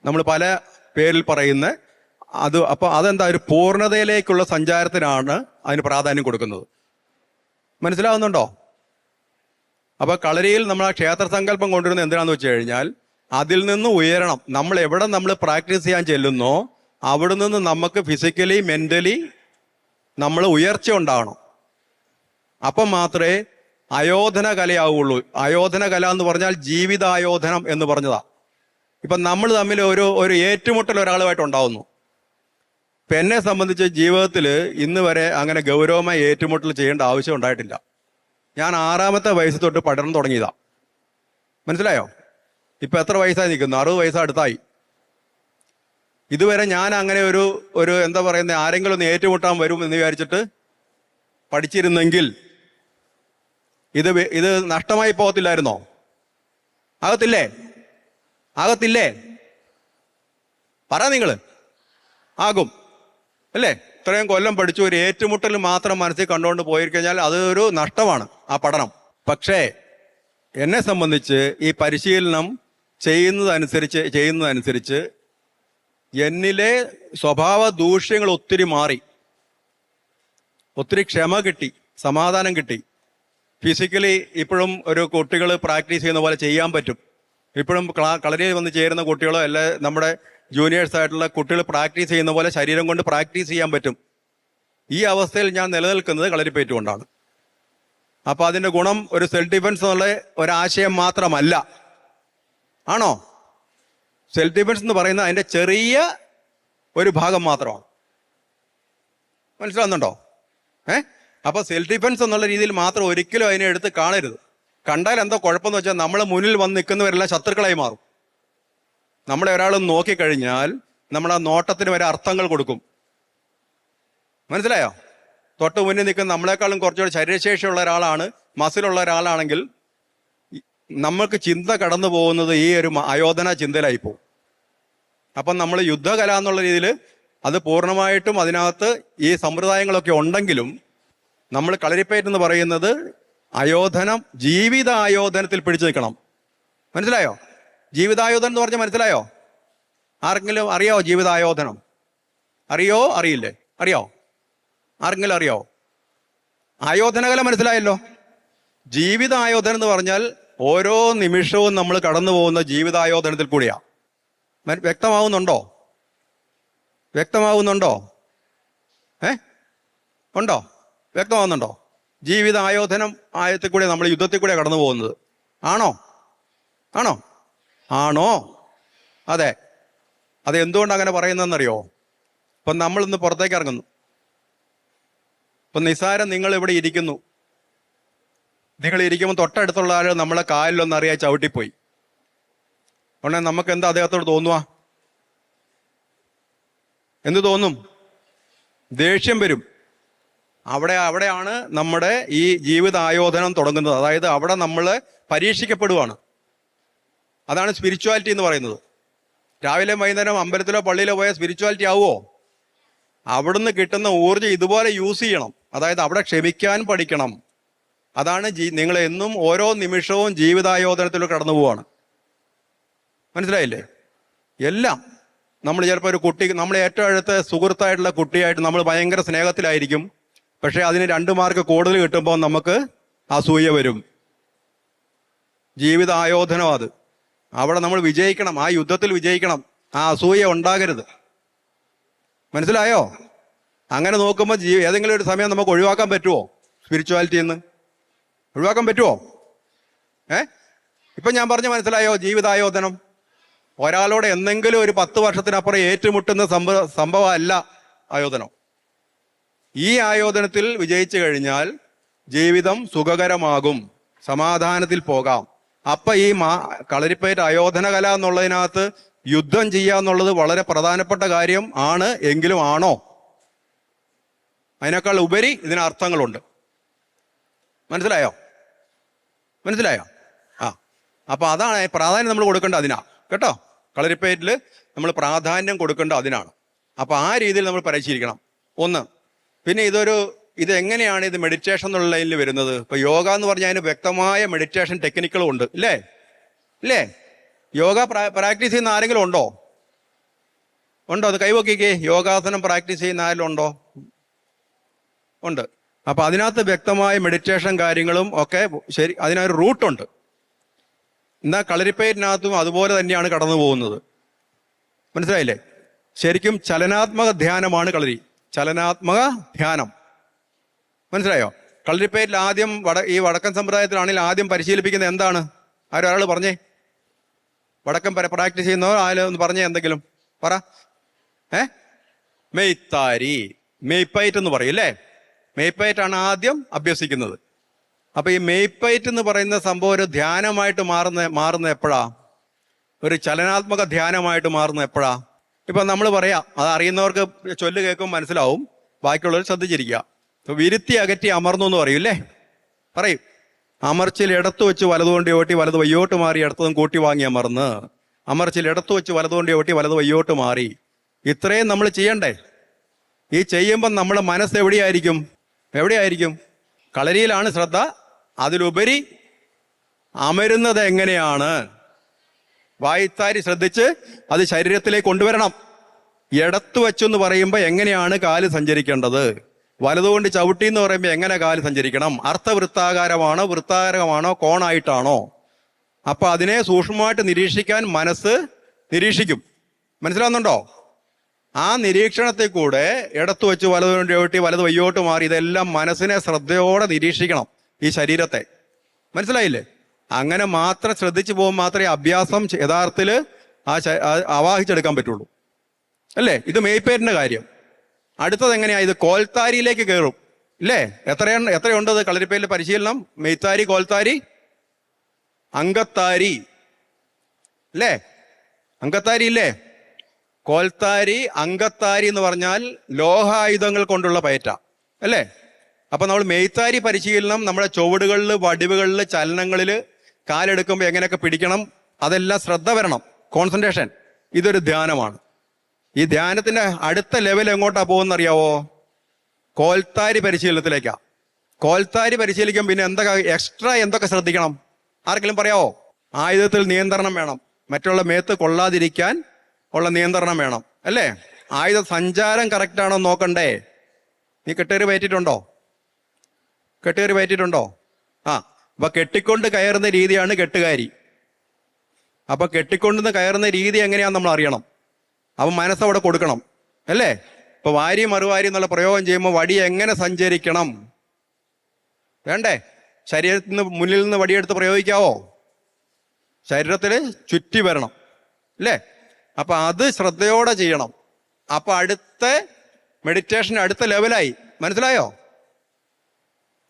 നമ്മൾ പല പേരിൽ പറയുന്ന അത്. അപ്പൊ അതെന്താ? ഒരു പൂർണ്ണതയിലേക്കുള്ള സഞ്ചാരത്തിനാണ് അതിന് പ്രാധാന്യം കൊടുക്കുന്നത്. മനസ്സിലാവുന്നുണ്ടോ? അപ്പൊ കളരിയിൽ നമ്മൾ ആ ക്ഷേത്ര സങ്കല്പം കൊണ്ടുവരുന്നത് എന്തിനാന്ന് വെച്ച് കഴിഞ്ഞാൽ അതിൽ നിന്ന് ഉയരണം. നമ്മൾ പ്രാക്ടീസ് ചെയ്യാൻ ചെല്ലുന്നോ അവിടെ നിന്ന് നമുക്ക് ഫിസിക്കലി മെന്റലി നമ്മൾ ഉയർച്ച ഉണ്ടാകണം. അപ്പം മാത്രമേ ആയോധന കലയാവുള്ളൂ. ആയോധന കല എന്ന് പറഞ്ഞാൽ ജീവിതായോധനം എന്ന് പറഞ്ഞതാ. ഇപ്പം നമ്മൾ തമ്മിൽ ഒരു ഏറ്റുമുട്ടൽ ഒരാളുമായിട്ട് ഉണ്ടാവുന്നു. ഇപ്പം എന്നെ സംബന്ധിച്ച് ജീവിതത്തിൽ ഇന്ന് വരെ അങ്ങനെ ഗൗരവമായി ഏറ്റുമുട്ടൽ ചെയ്യേണ്ട ആവശ്യം ഉണ്ടായിട്ടില്ല. ഞാൻ 6ാമത്തെ വയസ്സ് തൊട്ട് പഠനം തുടങ്ങിയതാ. മനസ്സിലായോ? ഇപ്പം എത്ര വയസ്സായി നിൽക്കുന്നു? 60 വയസ്സ് അടുത്തായി. ഇതുവരെ ഞാൻ അങ്ങനെ ഒരു എന്താ പറയുന്നത്, ആരെങ്കിലും ഒന്ന് ഏറ്റുമുട്ടാൻ വരും എന്ന് വിചാരിച്ചിട്ട് പഠിച്ചിരുന്നെങ്കിൽ ഇത് നഷ്ടമായി പോകത്തില്ലായിരുന്നോ? ആകത്തില്ലേ? പറ നിങ്ങൾ. ആകും അല്ലേ? ഇത്രയും കൊല്ലം പഠിച്ചു ഒരു ഏറ്റുമുട്ടൽ മാത്രം മനസ്സിൽ കണ്ടുകൊണ്ട് പോയിരിക്കഴിഞ്ഞാൽ അത് ഒരു നഷ്ടമാണ് ആ പഠനം. പക്ഷേ എന്നെ സംബന്ധിച്ച് ഈ പരിശീലനം ചെയ്യുന്നതനുസരിച്ച് എന്നിലെ സ്വഭാവ ദൂഷ്യങ്ങൾ ഒത്തിരി മാറി. ഒത്തിരി ക്ഷമ കിട്ടി, സമാധാനം കിട്ടി. ഫിസിക്കലി ഇപ്പോഴും ഒരു കുട്ടികൾ പ്രാക്ടീസ് ചെയ്യുന്ന പോലെ ചെയ്യാൻ പറ്റും. ഇപ്പോഴും കളരിയിൽ വന്ന് ചേരുന്ന കുട്ടികളോ അല്ല നമ്മുടെ ജൂനിയേഴ്സ് ആയിട്ടുള്ള കുട്ടികൾ പ്രാക്ടീസ് ചെയ്യുന്ന പോലെ ശരീരം കൊണ്ട് പ്രാക്ടീസ് ചെയ്യാൻ പറ്റും. ഈ അവസ്ഥയിൽ ഞാൻ നിലനിൽക്കുന്നത് കളരിപ്പയറ്റ് കൊണ്ടാണ്. അപ്പൊ അതിന്റെ ഗുണം ഒരു സെൽഫ് ഡിഫൻസ് എന്നുള്ള ഒരാശയം മാത്രമല്ല. ആണോ? സെൽഫ് ഡിഫൻസ് എന്ന് പറയുന്നത് അതിന്റെ ചെറിയ ഒരു ഭാഗം മാത്രമാണ്. മനസ്സിലാവുന്നുണ്ടോ? അപ്പൊ സെൽഫ് ഡിഫൻസ് എന്നുള്ള രീതിയിൽ മാത്രം ഒരിക്കലും അതിനെ എടുത്ത് കാണരുത്. കണ്ടാൽ എന്തോ കുഴപ്പമെന്ന് വെച്ചാൽ നമ്മളെ മുന്നിൽ വന്ന് നിൽക്കുന്നവരെല്ലാം ശത്രുക്കളായി മാറും. നമ്മളെ ഒരാൾ നോക്കിക്കഴിഞ്ഞാൽ നമ്മൾ ആ നോട്ടത്തിന് വരെ അർത്ഥങ്ങൾ കൊടുക്കും. മനസ്സിലായോ? തൊട്ട് മുന്നിൽ നിൽക്കുന്ന നമ്മളെക്കാളും കുറച്ചുകൂടി ശരീരശേഷിയുള്ള ഒരാളാണ്, മസിലുള്ള ഒരാളാണെങ്കിൽ നമ്മൾക്ക് ചിന്ത കടന്നു പോകുന്നത് ഈ ഒരു ആയോധന ചിന്തയിലായി പോകും. അപ്പം നമ്മൾ യുദ്ധകല എന്നുള്ള രീതിയിൽ അത് പൂർണ്ണമായിട്ടും അതിനകത്ത് ഈ സമ്പ്രദായങ്ങളൊക്കെ ഉണ്ടെങ്കിലും നമ്മൾ കളരിപ്പയറ്റ് എന്ന് പറയുന്നത് ആയോധനം, ജീവിതായോധനത്തിൽ പിടിച്ചു നിൽക്കണം. മനസ്സിലായോ? ജീവിതായോധനം എന്ന് പറഞ്ഞാൽ മനസ്സിലായോ? ആർക്കെങ്കിലും അറിയാവോ ജീവിതായോധനം? അറിയില്ലേ? അറിയോ? ആർക്കെങ്കിലും അറിയാവോ? ആയോധന കല മനസ്സിലായല്ലോ. ജീവിതായോധനം എന്ന് പറഞ്ഞാൽ ഓരോ നിമിഷവും നമ്മൾ കടന്നു പോകുന്ന ജീവിതായോധനത്തിൽ കൂടിയാ. വ്യക്തമാവുന്നുണ്ടോ? വ്യക്തമാവുന്നുണ്ടോ? ഉണ്ടോ? വ്യക്തമാവുന്നുണ്ടോ? ജീവിതായോധനം ആയത്തിൽ കൂടെ നമ്മൾ യുദ്ധത്തിൽ കൂടെ കടന്നു പോകുന്നത്. ആണോ? ആണോ? ആണോ? അതെ. അത് എന്തുകൊണ്ട് അങ്ങനെ പറയുന്നതെന്നറിയോ? ഇപ്പം നമ്മളിന്ന് പുറത്തേക്ക് ഇറങ്ങുന്നു. ഇപ്പം നിസാരം നിങ്ങൾ ഇവിടെ ഇരിക്കുന്നു. നിങ്ങൾ ഇരിക്കുമ്പോൾ തൊട്ടടുത്തുള്ള ആൾ നമ്മളെ കാലിലൊന്നറിയാൻ ചവിട്ടിപ്പോയി. ഉടനെ നമുക്ക് എന്താ അദ്ദേഹത്തോട് തോന്നുക? എന്ത് തോന്നും? ദേഷ്യം വരും. അവിടെയാണ് നമ്മുടെ ഈ ജീവിതായോധനം തുടങ്ങുന്നത്. അതായത് അവിടെ നമ്മൾ പരീക്ഷിക്കപ്പെടുവാണ്. അതാണ് സ്പിരിച്വാലിറ്റി എന്ന് പറയുന്നത്. രാവിലെ വൈകുന്നേരം അമ്പലത്തിലോ പള്ളിയിലോ പോയാൽ സ്പിരിച്വാലിറ്റി ആവുമോ? അവിടുന്ന് കിട്ടുന്ന ഊർജ്ജം ഇതുപോലെ യൂസ് ചെയ്യണം. അതായത് അവിടെ ക്ഷമിക്കാൻ പഠിക്കണം. അതാണ് നിങ്ങൾ എന്നും ഓരോ നിമിഷവും ജീവിതായോധനത്തിൽ കടന്നു പോവാണ്. മനസ്സിലായില്ലേ? എല്ലാം നമ്മൾ ചിലപ്പോൾ ഒരു കുട്ടി, നമ്മൾ ഏറ്റവും അടുത്ത സുഹൃത്തായിട്ടുള്ള കുട്ടിയായിട്ട് നമ്മൾ ഭയങ്കര സ്നേഹത്തിലായിരിക്കും. പക്ഷെ അതിന് 2 മാർക്ക് കൂടുതൽ കിട്ടുമ്പോൾ നമുക്ക് അസൂയ വരും. ജീവിതായോധനം അത്. അവിടെ നമ്മൾ വിജയിക്കണം, ആ യുദ്ധത്തിൽ വിജയിക്കണം. ആ അസൂയ ഉണ്ടാകരുത്. മനസ്സിലായോ? അങ്ങനെ നോക്കുമ്പോൾ ഏതെങ്കിലും ഒരു സമയം നമുക്ക് ഒഴിവാക്കാൻ പറ്റുമോ? സ്പിരിച്വാലിറ്റിയിൽ നിന്ന് ഒഴിവാക്കാൻ പറ്റുമോ? ഇപ്പം ഞാൻ പറഞ്ഞ മനസ്സിലായോ? ജീവിതായോധനം ഒരാളോട് എന്തെങ്കിലും ഒരു 10 വർഷത്തിനപ്പുറം ഏറ്റുമുട്ടുന്ന സംഭവമല്ല ആയോധനം. ഈ ആയോധനത്തിൽ വിജയിച്ചു കഴിഞ്ഞാൽ ജീവിതം സുഖകരമാകും, സമാധാനത്തിൽ പോകാം. അപ്പൊ ഈ കളരിപ്പയറ്റ് ആയോധന കല എന്നുള്ളതിനകത്ത് യുദ്ധം ചെയ്യുക എന്നുള്ളത് വളരെ പ്രധാനപ്പെട്ട കാര്യം ആണ്. എങ്കിലും ആണോ? അതിനേക്കാൾ ഉപരി ഇതിന് അർത്ഥങ്ങളുണ്ട്. മനസ്സിലായോ? മനസ്സിലായോ? അപ്പൊ അതാണ് പ്രാധാന്യം നമ്മൾ കൊടുക്കേണ്ട അതിനാ കേട്ടോ. കളരിപ്പയറ്റിൽ നമ്മൾ പ്രാധാന്യം കൊടുക്കേണ്ട അതിനാണ്. അപ്പൊ ആ രീതിയിൽ നമ്മൾ പരിശീലിക്കണം. ഒന്ന്. പിന്നെ ഇതെങ്ങനെയാണ് ഇത് മെഡിറ്റേഷൻ എന്നുള്ള ലൈനിൽ വരുന്നത്? ഇപ്പൊ യോഗ എന്ന് പറഞ്ഞാൽ അതിന് വ്യക്തമായ മെഡിറ്റേഷൻ ടെക്നിക്കുകളും ഉണ്ട്. ഇല്ലേ? യോഗ പ്രാക്ടീസ് ചെയ്യുന്ന ആരെങ്കിലും ഉണ്ടോ? അത് കൈവക്കിക്കേ. യോഗാസനം പ്രാക്ടീസ് ചെയ്യുന്ന ആരെങ്കിലും ഉണ്ടോ? ഉണ്ട്. അപ്പൊ അതിനകത്ത് വ്യക്തമായ മെഡിറ്റേഷൻ കാര്യങ്ങളും ഒക്കെ ശരി, അതിനൊരു റൂട്ടുണ്ട്. എന്നാൽ കളരിപ്പയറ്റിനകത്തും അതുപോലെ തന്നെയാണ് കടന്നു പോകുന്നത്. മനസ്സിലായില്ലേ? ശരിക്കും ചലനാത്മക ധ്യാനമാണ് കളരി. ചലനാത്മക ധ്യാനം. മനസ്സിലായോ? കളരിപ്പയറ്റിൽ ആദ്യം ഈ വടക്കൻ സമ്പ്രദായത്തിലാണെങ്കിൽ ആദ്യം പരിശീലിപ്പിക്കുന്നത് എന്താണ്? ഒരാൾ പറഞ്ഞേ. വടക്കൻ പ്രാക്ടീസ് ചെയ്യുന്നവർ ആരെങ്കിലും പറഞ്ഞേ എന്തെങ്കിലും പറ. മെയ്ത്താരി, മെയ്പ്പയറ്റ് എന്ന് പറയും അല്ലേ? മെയ്പ്പയറ്റാണ് ആദ്യം അഭ്യസിക്കുന്നത്. അപ്പൊ ഈ മെയ്പ്പയറ്റ് എന്ന് പറയുന്ന സംഭവം ഒരു ധ്യാനമായിട്ട് മാറുന്ന എപ്പോഴാ? ഒരു ചലനാത്മക ധ്യാനമായിട്ട് മാറുന്ന എപ്പോഴാ? ഇപ്പൊ നമ്മൾ പറയാം, അത് അറിയുന്നവർക്ക് ചൊല്ല് കേൾക്കുമ്പോൾ മനസ്സിലാവും, ബാക്കിയുള്ളവർ ശ്രദ്ധിച്ചിരിക്കുക. ഇപ്പൊ വിരുത്തി അകറ്റി അമർന്നു എന്ന് പറയൂല്ലേ? പറയും. അമർച്ചിൽ ഇടത്തു വെച്ച് വലതുകൊണ്ട് ഓട്ടി വലത് വയ്യോട്ട് മാറി ഇടത്തതും കൂട്ടി വാങ്ങി അമർന്ന്. അമർച്ചിൽ ഇടത്തു വെച്ച് വലതുകൊണ്ട് ഓട്ടി വലത് വയ്യോട്ട് മാറി. ഇത്രയും നമ്മൾ ചെയ്യണ്ടേ? ഈ ചെയ്യുമ്പം നമ്മുടെ മനസ്സ് എവിടെയായിരിക്കും? കളരിയിലാണ് ശ്രദ്ധ. അതിലുപരി അമരുന്നത് എങ്ങനെയാണ്? വായ്ത്താരി ശ്രദ്ധിച്ച് അത് ശരീരത്തിലേക്ക് കൊണ്ടുവരണം. ഇടത്തു വെച്ചെന്ന് പറയുമ്പോൾ എങ്ങനെയാണ് കാല് സഞ്ചരിക്കേണ്ടത്? വലതുകൊണ്ട് ചവിട്ടി എന്ന് പറയുമ്പോൾ എങ്ങനെ കാല് സഞ്ചരിക്കണം? അർത്ഥവൃത്താകാരമാണോ, വൃത്താകാരമാണോ, കോണായിട്ടാണോ? അപ്പൊ അതിനെ സൂക്ഷ്മമായിട്ട് നിരീക്ഷിക്കാൻ മനസ്സ് നിരീക്ഷിക്കും. മനസ്സിലാവുന്നുണ്ടോ? ആ നിരീക്ഷണത്തിൽ കൂടെ ഇടത്തു വെച്ച് വലതുകൊണ്ട് ചവിട്ടി വലത് വയ്യോട്ട് മാറി, ഇതെല്ലാം മനസ്സിനെ ശ്രദ്ധയോടെ നിരീക്ഷിക്കണം, ഈ ശരീരത്തെ. മനസ്സിലായില്ലേ? അങ്ങനെ മാത്രം ശ്രദ്ധിച്ചു പോകുമ്പോൾ മാത്രമേ അഭ്യാസം യഥാർത്ഥത്തിൽ ആവാഹിച്ചെടുക്കാൻ പറ്റുള്ളൂ. അല്ലേ? ഇത് മെയ്പ്പേരിന്റെ കാര്യം. അടുത്തത് എങ്ങനെയാ? ഇത് കോൽത്താരിയിലേക്ക് കയറും. ഇല്ലേ? എത്രയുണ്ടത് കളരിപ്പയറ്റിലെ പരിശീലനം? മെയ്ത്താരി, കോൽത്താരി, അങ്കത്താരി. അല്ലേ? അങ്കത്താരി ഇല്ലേ? കോൽത്താരി, അങ്കത്താരി എന്ന് പറഞ്ഞാൽ ലോഹായുധങ്ങൾ കൊണ്ടുള്ള പയറ്റ. അല്ലേ? അപ്പൊ നമ്മൾ മെയ്ത്താരി പരിശീലനം നമ്മുടെ ചുവടുകളിൽ, വടിവുകളിൽ, ചലനങ്ങളിൽ, കാലെടുക്കുമ്പോൾ എങ്ങനെയൊക്കെ പിടിക്കണം, അതെല്ലാം ശ്രദ്ധ വരണം, കോൺസെൻട്രേഷൻ. ഇതൊരു ധ്യാനമാണ്. ഈ ധ്യാനത്തിന്റെ അടുത്ത ലെവൽ എങ്ങോട്ടാ പോകുന്നറിയാവോ? കോൽത്താരി പരിശീലനത്തിലേക്കാ. കോൽത്താരി പരിശീലിക്കും. പിന്നെ എന്തൊക്കെ ശ്രദ്ധിക്കണം? ആർക്കെങ്കിലും പറയാവോ? ആയുധത്തിൽ നിയന്ത്രണം വേണം. മറ്റുള്ള മേത്ത് കൊള്ളാതിരിക്കാൻ ഉള്ള നിയന്ത്രണം വേണം. അല്ലേ? ആയുധ സഞ്ചാരം കറക്റ്റാണോ നോക്കണ്ടേ? നീ കെട്ടേറി പയറ്റിട്ടുണ്ടോ? അപ്പൊ കെട്ടിക്കൊണ്ട് കയറുന്ന രീതിയാണ് കെട്ടുകാരി. അപ്പൊ കെട്ടിക്കൊണ്ടുന്ന് കയറുന്ന രീതി എങ്ങനെയാന്ന് നമ്മൾ അറിയണം. അപ്പൊ മനസ്സവിടെ കൊടുക്കണം, അല്ലേ? ഇപ്പൊ വാരി മറുവാരി എന്നുള്ള പ്രയോഗം ചെയ്യുമ്പോൾ വടി എങ്ങനെ സഞ്ചരിക്കണം വേണ്ടേ? ശരീരത്തിൽ നിന്ന് മുന്നിൽ നിന്ന് വടിയെടുത്ത് പ്രയോഗിക്കാവോ? ശരീരത്തിൽ ചുറ്റി വരണം, അല്ലേ? അപ്പൊ അത് ശ്രദ്ധയോടെ ചെയ്യണം. അപ്പൊ അടുത്ത മെഡിറ്റേഷൻ അടുത്ത ലെവലായി. മനസ്സിലായോ?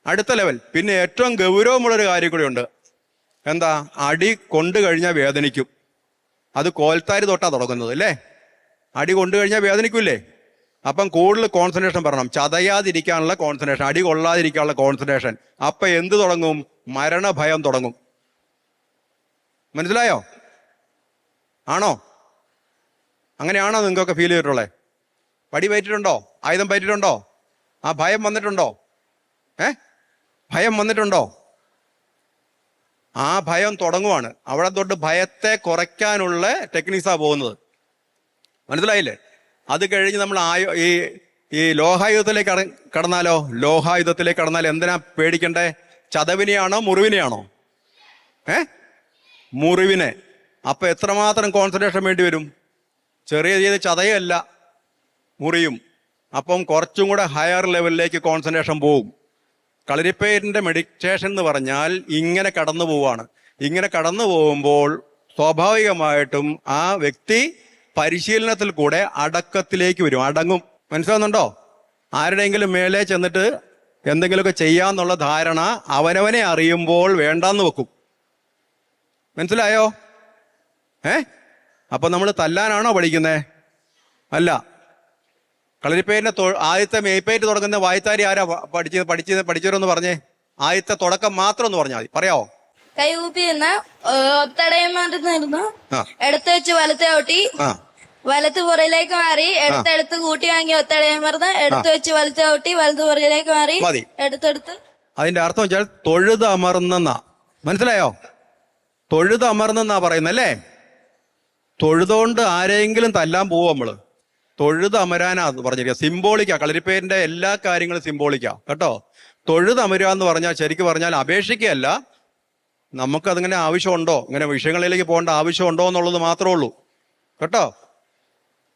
അടുത്ത ലെവൽ. പിന്നെ ഏറ്റവും ഗൗരവമുള്ളൊരു കാര്യം കൂടി ഉണ്ട്. എന്താ? അടി കൊണ്ടു കഴിഞ്ഞാൽ വേദനിക്കും. അത് കോൽത്താരി തൊട്ടാ തുടങ്ങുന്നത്, അല്ലേ? അടി കൊണ്ടു കഴിഞ്ഞാൽ വേദനിക്കൂലേ? അപ്പം കൂടുതൽ കോൺസെൻട്രേഷൻ പറയണം. ചതയാതിരിക്കാനുള്ള കോൺസെൻട്രേഷൻ, അടി കൊള്ളാതിരിക്കാനുള്ള കോൺസെൻട്രേഷൻ. അപ്പൊ എന്ത് തുടങ്ങും? മരണഭയം തുടങ്ങും. മനസ്സിലായോ? ആണോ? അങ്ങനെയാണോ നിങ്ങൾക്കൊക്കെ ഫീൽ ചെയ്തിട്ടുള്ളത്? വടി പറ്റിയിട്ടുണ്ടോ? ആയുധം പറ്റിയിട്ടുണ്ടോ? ആ ഭയം വന്നിട്ടുണ്ടോ? ഭയം വന്നിട്ടുണ്ടോ? ആ ഭയം തുടങ്ങുവാണ്. അവിടെ തൊട്ട് ഭയത്തെ കുറയ്ക്കാനുള്ള ടെക്നിക്സാണ് പോകുന്നത്. മനസ്സിലായില്ലേ? അത് കഴിഞ്ഞ് നമ്മൾ ഈ ലോഹായുധത്തിലേക്ക് കടന്നാലോ? ലോഹായുധത്തിലേക്ക് കടന്നാൽ എന്തിനാ പേടിക്കണ്ടേ? ചതവിനെയാണോ മുറിവിനെയാണോ? മുറിവിനെ. അപ്പൊ എത്രമാത്രം കോൺസെൻട്രേഷൻ വേണ്ടി വരും? ചെറിയ രീതിയിൽ ചതയല്ല, മുറിയും. അപ്പം കുറച്ചും കൂടെ ഹയർ ലെവലിലേക്ക് കോൺസെൻട്രേഷൻ പോവും. കളരിപ്പയറ്റിന്റെ മെഡിറ്റേഷൻ എന്ന് പറഞ്ഞാൽ ഇങ്ങനെ കടന്നു പോവാണ്. ഇങ്ങനെ കടന്നു പോകുമ്പോൾ സ്വാഭാവികമായിട്ടും ആ വ്യക്തി പരിശീലനത്തിൽ കൂടെ അടക്കത്തിലേക്ക് വരും, അടങ്ങും. മനസ്സിലാവുന്നുണ്ടോ? ആരുടെയെങ്കിലും മേലെ ചെന്നിട്ട് എന്തെങ്കിലുമൊക്കെ ചെയ്യാന്നുള്ള ധാരണ അവനവനെ അറിയുമ്പോൾ വേണ്ടാന്ന് വെക്കും. മനസ്സിലായോ? അപ്പൊ നമ്മൾ തല്ലാനാണോ പഠിക്കുന്നേ? അല്ല. കളരിപ്പേരിന്റെ ആദ്യത്തെ മേയ്പ്പേറ്റ് തുടങ്ങുന്ന വായ്ത്താരി ആരാ പഠിച്ചവരൊന്ന് പറഞ്ഞേ. ആദ്യത്തെ തുടക്കം മാത്രം ഒന്ന് പറഞ്ഞാൽ മതി. പറയാവോ? കൈകൂപ്പി നിന്ന് ഒത്തടയമായിരുന്നു. എടുത്ത് വെച്ച് വലത്തെ ഓട്ടി വലത്ത് പുറയിലേക്ക് മാറി, എടുത്തെടുത്ത് കൂട്ടി വാങ്ങി ഒത്തടയമർന്ന് എടുത്ത് വെച്ച് വലത്തെ ഓട്ടി വലത്ത് പുറയിലേക്ക് മാറി എടുത്തെടുത്ത്. അതിന്റെ അർത്ഥം വെച്ചാൽ തൊഴുത് അമർന്നെന്നാ. മനസ്സിലായോ? തൊഴുത് അമർന്നെന്നാ പറയുന്നല്ലേ. തൊഴുതുകൊണ്ട് ആരെങ്കിലും തല്ലാൻ പോവും നമ്മള്. തൊഴുത് അമരാനാ പറഞ്ഞിരിക്കുക. സിംബോളിക്കാ. കളരിപ്പേരിന്റെ എല്ലാ കാര്യങ്ങളും സിംബോളിക്കാ കേട്ടോ. തൊഴുത് അമരുക എന്ന് പറഞ്ഞാൽ ശരിക്കും പറഞ്ഞാൽ അപേക്ഷിക്കുകയല്ല, നമുക്കതിങ്ങനെ ആവശ്യമുണ്ടോ, ഇങ്ങനെ വിഷയങ്ങളിലേക്ക് പോകേണ്ട ആവശ്യമുണ്ടോ എന്നുള്ളത് മാത്രമേ ഉള്ളൂ കേട്ടോ.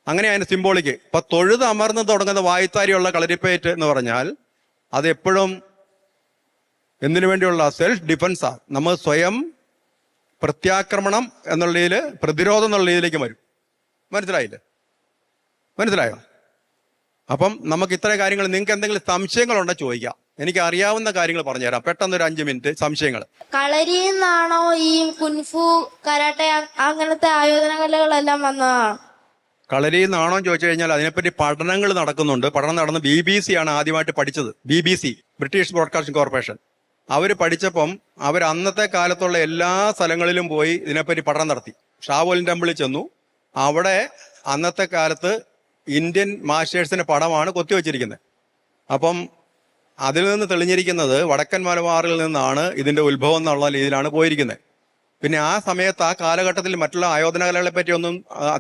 അങ്ങനെ അതിന് സിംബോളിക്ക്. ഇപ്പൊ തൊഴുത് അമർന്ന് തുടങ്ങുന്ന വായ്ത്താരിയുള്ള കളരിപ്പേറ്റ് എന്ന് പറഞ്ഞാൽ അത് എപ്പോഴും എന്തിനു വേണ്ടിയുള്ള സെൽഫ് ഡിഫൻസാ. നമ്മൾ സ്വയം പ്രത്യാക്രമണം എന്നുള്ളതിൽ, പ്രതിരോധം എന്നുള്ള രീതിയിലേക്ക് വരും. മനസ്സിലായില്ലേ? മനസ്സിലായോ? അപ്പം നമുക്ക് ഇത്ര കാര്യങ്ങൾ, നിങ്ങൾക്ക് എന്തെങ്കിലും സംശയങ്ങളുണ്ടോ ചോദിക്കാം. എനിക്ക് അറിയാവുന്ന കാര്യങ്ങൾ പറഞ്ഞുതരാം. പെട്ടെന്നൊരു 5 മിനിറ്റ് സംശയങ്ങൾ. കളരിയിൽ നിന്നാണോ ഈ കുൻഫു, കരാട്ടെ അങ്ങനത്തെ ആയോധന കലകളെല്ലാം വന്നതാണോ? കളരിയിൽ നിന്നാണോ ചോദിച്ചു കഴിഞ്ഞാൽ അതിനെപ്പറ്റി പഠനങ്ങൾ നടക്കുന്നുണ്ട്. പഠനം നടന്ന് BBC ആണ് ആദ്യമായിട്ട് പഠിച്ചത്. BBC, British broadcasting corporation. അവർ പഠിച്ചപ്പം അവർ അന്നത്തെ കാലത്തുള്ള എല്ലാ സ്ഥലങ്ങളിലും പോയി ഇതിനെപ്പറ്റി പഠനം നടത്തി. ഷാവോലിൻ ടെമ്പിളിൽ ചെന്നു. അവിടെ അന്നത്തെ കാലത്ത് ഇന്ത്യൻ മാസ്റ്റേഴ്സിന്റെ പടമാണ് കൊത്തിവെച്ചിരിക്കുന്നത്. അപ്പം അതിൽ നിന്ന് തെളിഞ്ഞിരിക്കുന്നത് വടക്കൻ മലബാറിൽ നിന്നാണ് ഇതിന്റെ ഉത്ഭവം എന്നുള്ള രീതിയിലാണ് പോയിരിക്കുന്നത്. പിന്നെ ആ സമയത്ത്, ആ കാലഘട്ടത്തിൽ മറ്റുള്ള ആയോധന കലകളെ പറ്റിയൊന്നും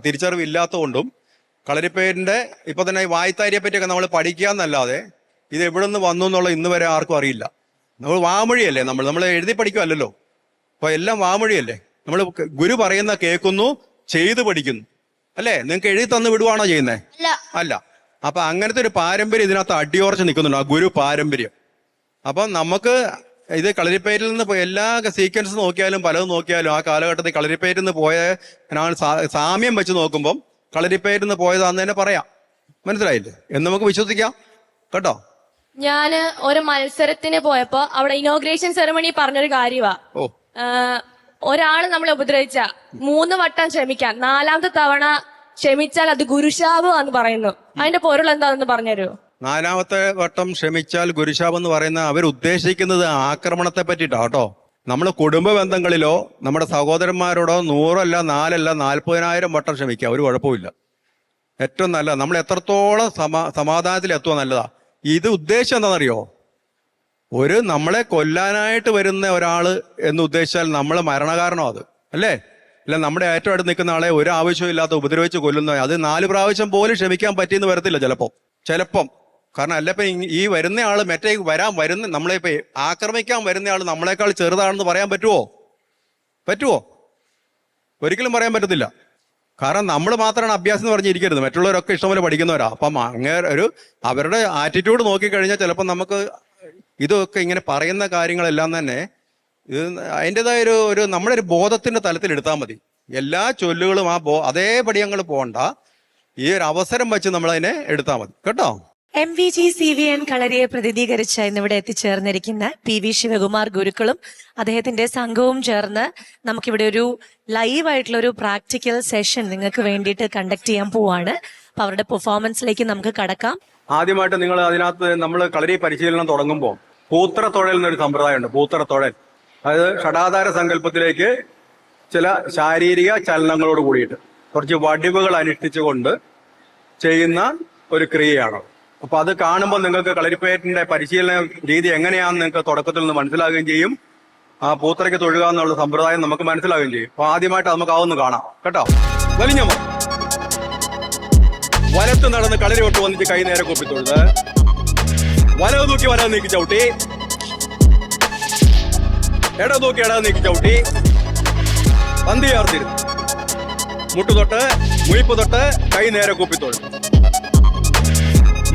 തിരിച്ചറിവില്ലാത്തതുകൊണ്ടും കളരിപ്പേരിന്റെ ഇപ്പൊ തന്നെ വായ്ത്താരിയെ പറ്റിയൊക്കെ നമ്മൾ പഠിക്കുക എന്നല്ലാതെ ഇത് എവിടെ നിന്ന് വന്നു എന്നുള്ള ഇന്ന് വരെ ആർക്കും അറിയില്ല. നമ്മൾ വാമൊഴിയല്ലേ, നമ്മൾ എഴുതി പഠിക്കുമല്ലോ. അപ്പൊ എല്ലാം വാമൊഴിയല്ലേ. നമ്മൾ ഗുരു പറയുന്ന കേൾക്കുന്നു, ചെയ്ത് പഠിക്കുന്നു, അല്ലേ? നിങ്ങൾക്ക് എഴുതി തന്നു വിടുവാണോ ചെയ്യുന്നേ? അല്ല. അപ്പൊ അങ്ങനത്തെ ഒരു പാരമ്പര്യം ഇതിനകത്ത് അടിയോർച്ച് നിൽക്കുന്നുണ്ട്, ആ ഗുരു പാരമ്പര്യം. അപ്പം നമുക്ക് ഇത് കളരിപ്പേരിൽ നിന്ന് എല്ലാ സീക്വൻസ് നോക്കിയാലും പലതും നോക്കിയാലും ആ കാലഘട്ടത്തിൽ കളരിപ്പേരിൽ നിന്ന് പോയ സാമ്യം വെച്ച് നോക്കുമ്പം കളരിപ്പേരിൽ നിന്ന് പോയതാന്ന് തന്നെ പറയാം. മനസ്സിലായില്ലേ? എന്ന് നമുക്ക് വിശ്വസിക്കാം കേട്ടോ. ഞാന് ഒരു മത്സരത്തിന് പോയപ്പോ അവിടെ ഇനോഗ്രേഷൻ സെറമണി പറഞ്ഞൊരു കാര്യമാ, ഒരാള് നമ്മളെ ഉപദ്രവിച്ച 3 വട്ടം ക്ഷമിക്കാൻ, 4ാമത്തെ തവണ ക്ഷമിച്ചാൽ അത് ഗുരുശാപം എന്ന് പറയുന്നു. അതിന്റെ പൊരുൾ എന്താണെന്ന് പറഞ്ഞുതരുമോ? 4ാമത്തെ വട്ടം ക്ഷമിച്ചാൽ ഗുരുശാപം എന്ന് പറയുന്ന അവർ ഉദ്ദേശിക്കുന്നത് ആക്രമണത്തെ പറ്റിയിട്ടാ കേട്ടോ. നമ്മൾ കുടുംബ ബന്ധങ്ങളിലോ നമ്മുടെ സഹോദരന്മാരോടോ 100 അല്ല 4 അല്ല 40,000 വട്ടം ക്ഷമിക്കുക, ഒരു കുഴപ്പമില്ല. ഏറ്റവും നല്ലത് നമ്മൾ എത്രത്തോളം സമാധാനത്തിൽ എത്തുക നല്ലതാ. ഇത് ഉദ്ദേശം എന്താണെന്നറിയോ? നമ്മളെ കൊല്ലാനായിട്ട് വരുന്ന ഒരാള് എന്ന് ഉദ്ദേശിച്ചാൽ നമ്മളെ മരണകാരണോ അത്, അല്ലേ? അല്ല, നമ്മുടെ ഏറ്റവും അടുത്ത് നിൽക്കുന്ന ആളെ ഒരു ആവശ്യമില്ലാത്ത ഉപദ്രവിച്ച് കൊല്ലുന്ന അത് 4 പ്രാവശ്യം പോലും ക്ഷമിക്കാൻ പറ്റിയെന്ന് വരത്തില്ല ചിലപ്പം. കാരണം അല്ല ഇപ്പം ഈ വരുന്ന ആള് മറ്റേ നമ്മളിപ്പോ ആക്രമിക്കാൻ വരുന്ന ആള് നമ്മളെക്കാൾ ചെറുതാണെന്ന് പറയാൻ പറ്റുമോ? ഒരിക്കലും പറയാൻ പറ്റത്തില്ല. കാരണം നമ്മൾ മാത്രമാണ് അഭ്യാസം എന്ന് പറഞ്ഞിരിക്കരുത്, മറ്റുള്ളവരൊക്കെ ഇഷ്ടംപോലെ പഠിക്കുന്നവരാ. അപ്പം അവരുടെ ആറ്റിറ്റ്യൂഡ് നോക്കിക്കഴിഞ്ഞാൽ ചിലപ്പോൾ നമുക്ക് ഇതൊക്കെ ഇങ്ങനെ പറയുന്ന കാര്യങ്ങളെല്ലാം തന്നെ ഇത് അതിൻ്റെതായ ഒരു നമ്മുടെ ഒരു ബോധത്തിന്റെ തലത്തിൽ എടുത്താൽ മതി. എല്ലാ ചൊല്ലുകളും അതേപടി അങ്ങോട്ട് പോകണ്ട, ഈ ഒരു അവസരം വെച്ച് നമ്മളതിനെ എടുത്താൽ മതി കേട്ടോ. MVG CVN കളരിയെ പ്രതിനിധീകരിച്ച് ഇന്നിവിടെ എത്തിച്ചേർന്നിരിക്കുന്ന PV ശിവകുമാർ ഗുരുക്കളും അദ്ദേഹത്തിന്റെ സംഘവും ചേർന്ന് നമുക്കിവിടെ ഒരു ലൈവായിട്ടുള്ള ഒരു പ്രാക്ടിക്കൽ സെഷൻ നിങ്ങൾക്ക് വേണ്ടിയിട്ട് കണ്ടക്ട് ചെയ്യാൻ പോവാണ്. അപ്പൊ അവരുടെ പെർഫോമൻസിലേക്ക് നമുക്ക് കടക്കാം. ആദ്യമായിട്ട് നിങ്ങൾ അതിനകത്ത് നമ്മൾ കളരി പരിശീലനം തുടങ്ങുമ്പോൾ പൂത്രത്തൊഴൽ എന്നൊരു സമ്പ്രദായമുണ്ട്. പൂത്രത്തൊഴൽ അതായത് ഷഡാധാര സങ്കല്പത്തിലേക്ക് ചില ശാരീരിക ചലനങ്ങളോട് കൂടിയിട്ട് കുറച്ച് വടിവുകൾ അനുഷ്ഠിച്ചുകൊണ്ട് ചെയ്യുന്ന ഒരു ക്രിയയാണ്. അപ്പൊ അത് കാണുമ്പോൾ നിങ്ങൾക്ക് കളരിപ്പയറ്റിന്റെ പരിശീലന രീതി എങ്ങനെയാണെന്ന് നിങ്ങൾക്ക് തുടക്കത്തിൽ നിന്ന് മനസ്സിലാകുകയും ചെയ്യും. ആ പൂത്രയ്ക്ക് തൊഴുക എന്നുള്ള സമ്പ്രദായം നമുക്ക് മനസ്സിലാകുകയും ചെയ്യും. അപ്പൊ ആദ്യമായിട്ട് നമുക്ക് അതൊന്ന് കാണാം കേട്ടോ. വലിഞ്ഞമ വലത്ത് നടന്ന് കളരി ഒട്ട് വന്നിട്ട് കൈ നേരെ കൂപ്പി തൊഴുത് വലവ് തൂക്കി വലവ് നീക്കി ചവിട്ടി, ഇടവ് തൂക്കി ഇടവ് നീക്കി ചവിട്ടി, പന്തി ചേർത്തിരുന്നു, മുട്ടുതൊട്ട് മുയിപ്പ് തൊട്ട് കൈ നേരെ കൂപ്പി തൊഴും,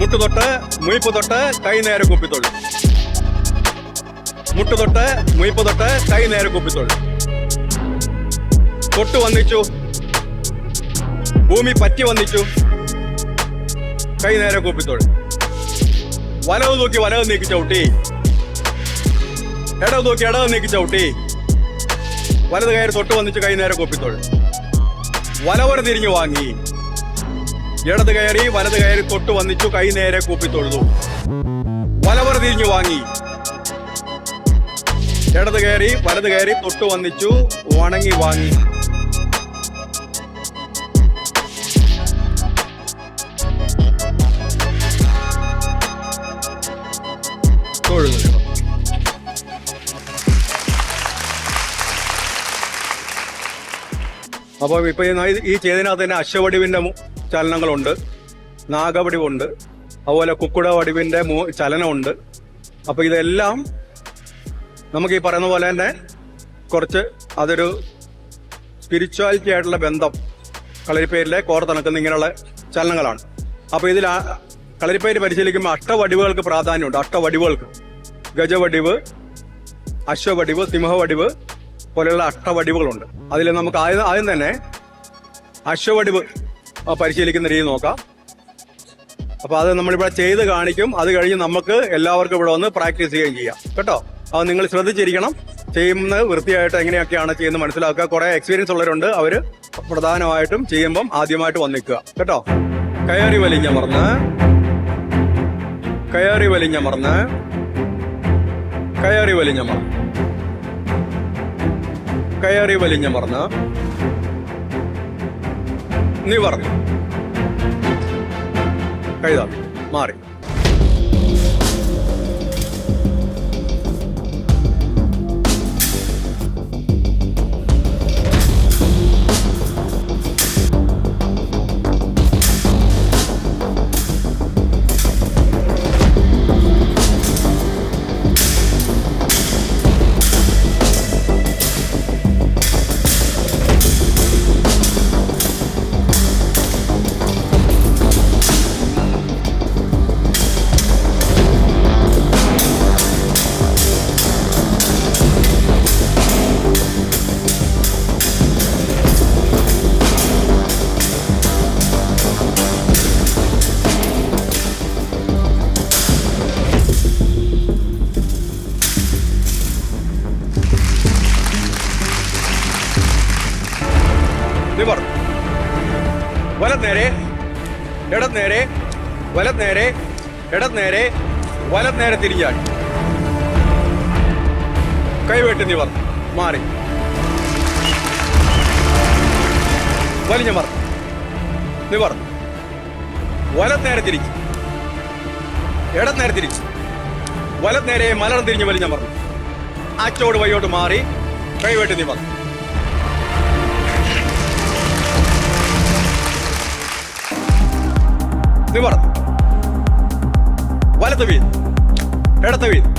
മുട്ടുതൊട്ട് മുയിപ്പ് തൊട്ട് കൈ നേരെ കൂപ്പി തൊഴും, മുട്ടുതൊട്ട് മുയിപ്പ് തൊട്ട് കൈ നേരെ കൂപ്പി തൊഴും, തൊട്ട് വന്നിച്ചു, ഭൂമി പറ്റി വന്നിച്ചു, കൈ നേരെ കൂപ്പി തൊഴും, വലവ് തൂക്കി വലവ് നീക്കി ചവിട്ടി, ഇടവ് തൂക്കി ഇടവ് നീക്കി ചവിട്ടി, വലത് കയറി തൊട്ട് വന്നിച്ചു കൈ നേരെ കൂപ്പി തൊഴും, വലവര തിരിഞ്ഞു വാങ്ങി, ഇടത് കയറി വലത് കയറി തൊട്ട് വന്നിച്ചു കൈ നേരെ കൂപ്പി തൊഴുതു, വലവര തിരിഞ്ഞു വാങ്ങി, ഇടത് കയറി വലത് കയറി തൊട്ട് വന്നിച്ചു വണങ്ങി വാങ്ങി, തൊഴുതു. അപ്പൊ ഇപ്പൊ ഈ ചെയ്തതിനകത്ത് തന്നെ അശ്വവടിവിന്റെ ചലനങ്ങളുണ്ട്, നാഗവടിവുണ്ട്, അതുപോലെ കുക്കുട വടിവിന്റെ ചലനമുണ്ട്. അപ്പൊ ഇതെല്ലാം നമുക്ക് ഈ പറയുന്ന പോലെ തന്നെ കുറച്ച് അതൊരു സ്പിരിച്വാലിറ്റി ആയിട്ടുള്ള ബന്ധം കളരിപ്പേരിലെ കോർത്തിണക്കുന്ന ഇങ്ങനെയുള്ള ചലനങ്ങളാണ്. അപ്പൊ ഇതിൽ കളരിപ്പേര് പരിശീലിക്കുമ്പോൾ അഷ്ടവടിവുകൾക്ക് പ്രാധാന്യമുണ്ട്. അഷ്ടവടിവുകൾക്ക് ഗജവടിവ്, അശ്വവടിവ്, സിംഹവടിവ് പോലെയുള്ള അഷ്ടവടിവുകളുണ്ട്. അതിൽ നമുക്ക് ആദ്യം തന്നെ അശ്വവടിവ് പരിശീലിക്കുന്ന രീതി നോക്കാം. അപ്പൊ അത് നമ്മളിവിടെ ചെയ്ത് കാണിക്കും. അത് കഴിഞ്ഞ് നമുക്ക് എല്ലാവർക്കും ഇവിടെ വന്ന് പ്രാക്ടീസ് ചെയ്യുകയും ചെയ്യാം കേട്ടോ. അത് നിങ്ങൾ ശ്രദ്ധിച്ചിരിക്കണം. ചെയ്യുന്നത് വൃത്തിയായിട്ട് എങ്ങനെയൊക്കെയാണ് ചെയ്യുന്നത് മനസ്സിലാക്കുക. കുറെ എക്സ്പീരിയൻസ് ഉള്ളവരുണ്ട്, അവര് പ്രധാനമായിട്ടും ചെയ്യുമ്പം ആദ്യമായിട്ട് വന്നിക്കുക കേട്ടോ. കയറി വലിഞ്ഞമർന്ന്, കയറി വലിഞ്ഞമർന്ന്, കയറി വലിഞ്ഞമർന്ന്, കയറി വലിഞ്ഞമർന്ന്, നിവർന്ന്, കൈതാക്കി മാറി. വലത് നേരെ, ഇടത് നേരെ, വലത് നേരെ, ഇടത് നേരെ, വലത് നേരെ തിരിഞ്ഞാൽ കൈവെട്ടി നിവർ മാറി, വലിഞ്ഞമർ നിവർ, വലത് നേരെ തിരിച്ച്, ഇടത് നേരെ തിരിച്ച്, വലത് നേരെ മലർന്ന് തിരിഞ്ഞ് വലിഞ്ഞമർ, അച്ചോട് വയ്യോട്ട് മാറി, കൈവെട്ടി നിവർ, നിവർ, വലത്ത് വീതി, ഇടത്ത് വീതി,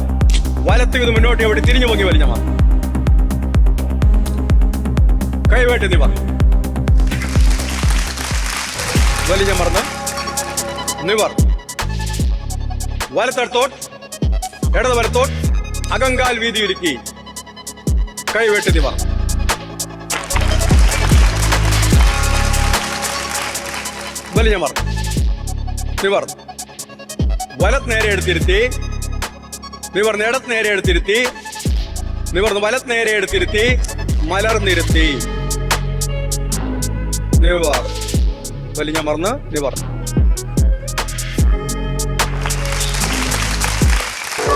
വലത്ത് വീതി മുന്നോട്ട് എവിടെ തിരിഞ്ഞു പൊങ്ങി വലിഞ്ഞ മാറും. കൈവേട്ട് നിവർ, വലിഞ്ഞ മറന്ന് നിവർ, വലത്തെടുത്തോട്ട് ഇടത് വലത്തോട്ട് അകങ്കാൽ വീതി ഇടുക്കി, കൈവേട്ട് നിവർ, വലിഞ്ഞ മറന്ന് നിവർ, വലത്ത് നേരെ എടുത്തിരുത്തി, നിവർന്ന് ഇടത്ത് നേരെ എടുത്തിരുത്തി, നിവർന്ന് വലത്ത് നേരെ എടുത്തിരുത്തി, മലർന്നിരുത്തി, നിവർ, വലിഞ്ഞ മറന്ന് നിവർ,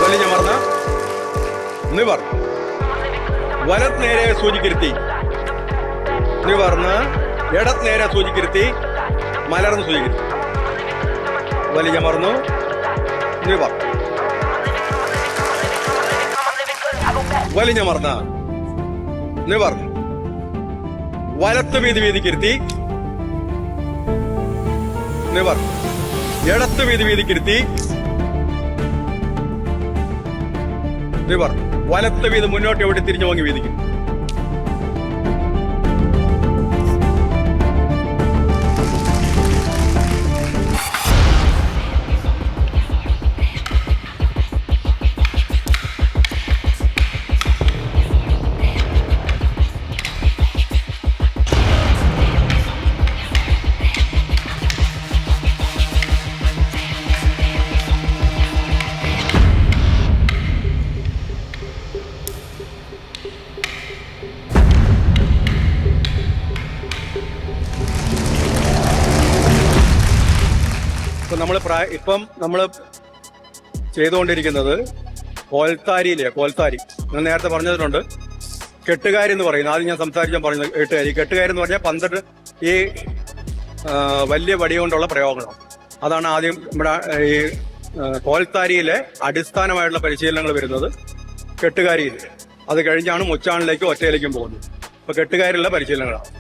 വലിഞ്ഞ മറന്ന് നിവർ, വലത്ത് നേരെ സൂചിക്കിരുത്തി, നിവർന്ന് ഇടത്ത് നേരെ സൂചിക്കിരുത്തി, മലർന്ന് സൂചിക്കിരുത്തി, വലിഞ്ഞ മറന്നു നിവർ, വലിഞ്ഞ മറന്ന നിവർ, വലത്ത് വീതി വീതിക്കിരുത്തി, നിവർ, ഇടത്ത് വീതി വീതിക്കിരുത്തി, നിവർ, വലത്ത് വീതി മുന്നോട്ട് എവിടെ തിരിഞ്ഞു വാങ്ങി വീതിക്കും. ഇപ്പം നമ്മൾ ചെയ്തുകൊണ്ടിരിക്കുന്നത് കോൽത്താരി ഞാൻ നേരത്തെ പറഞ്ഞതിട്ടുണ്ട്. കെട്ടുകാരി എന്ന് പറയുന്നത് ആദ്യം ഞാൻ സംസാരിക്കാൻ പറഞ്ഞത് കെട്ടുകാരി എന്ന് പറഞ്ഞാൽ 12 ഈ വലിയ വടി കൊണ്ടുള്ള പ്രയോഗങ്ങളാണ്. അതാണ് ആദ്യം നമ്മുടെ ഈ കോൽത്താരിയിലെ അടിസ്ഥാനമായിട്ടുള്ള പരിശീലനങ്ങൾ വരുന്നത് കെട്ടുകാരിയിൽ. അത് കഴിഞ്ഞാണ് മുച്ചാണിലേക്കും ഒറ്റയിലേക്കും പോകുന്നത്. അപ്പൊ കെട്ടുകാരിലുള്ള പരിശീലനങ്ങളാണ്.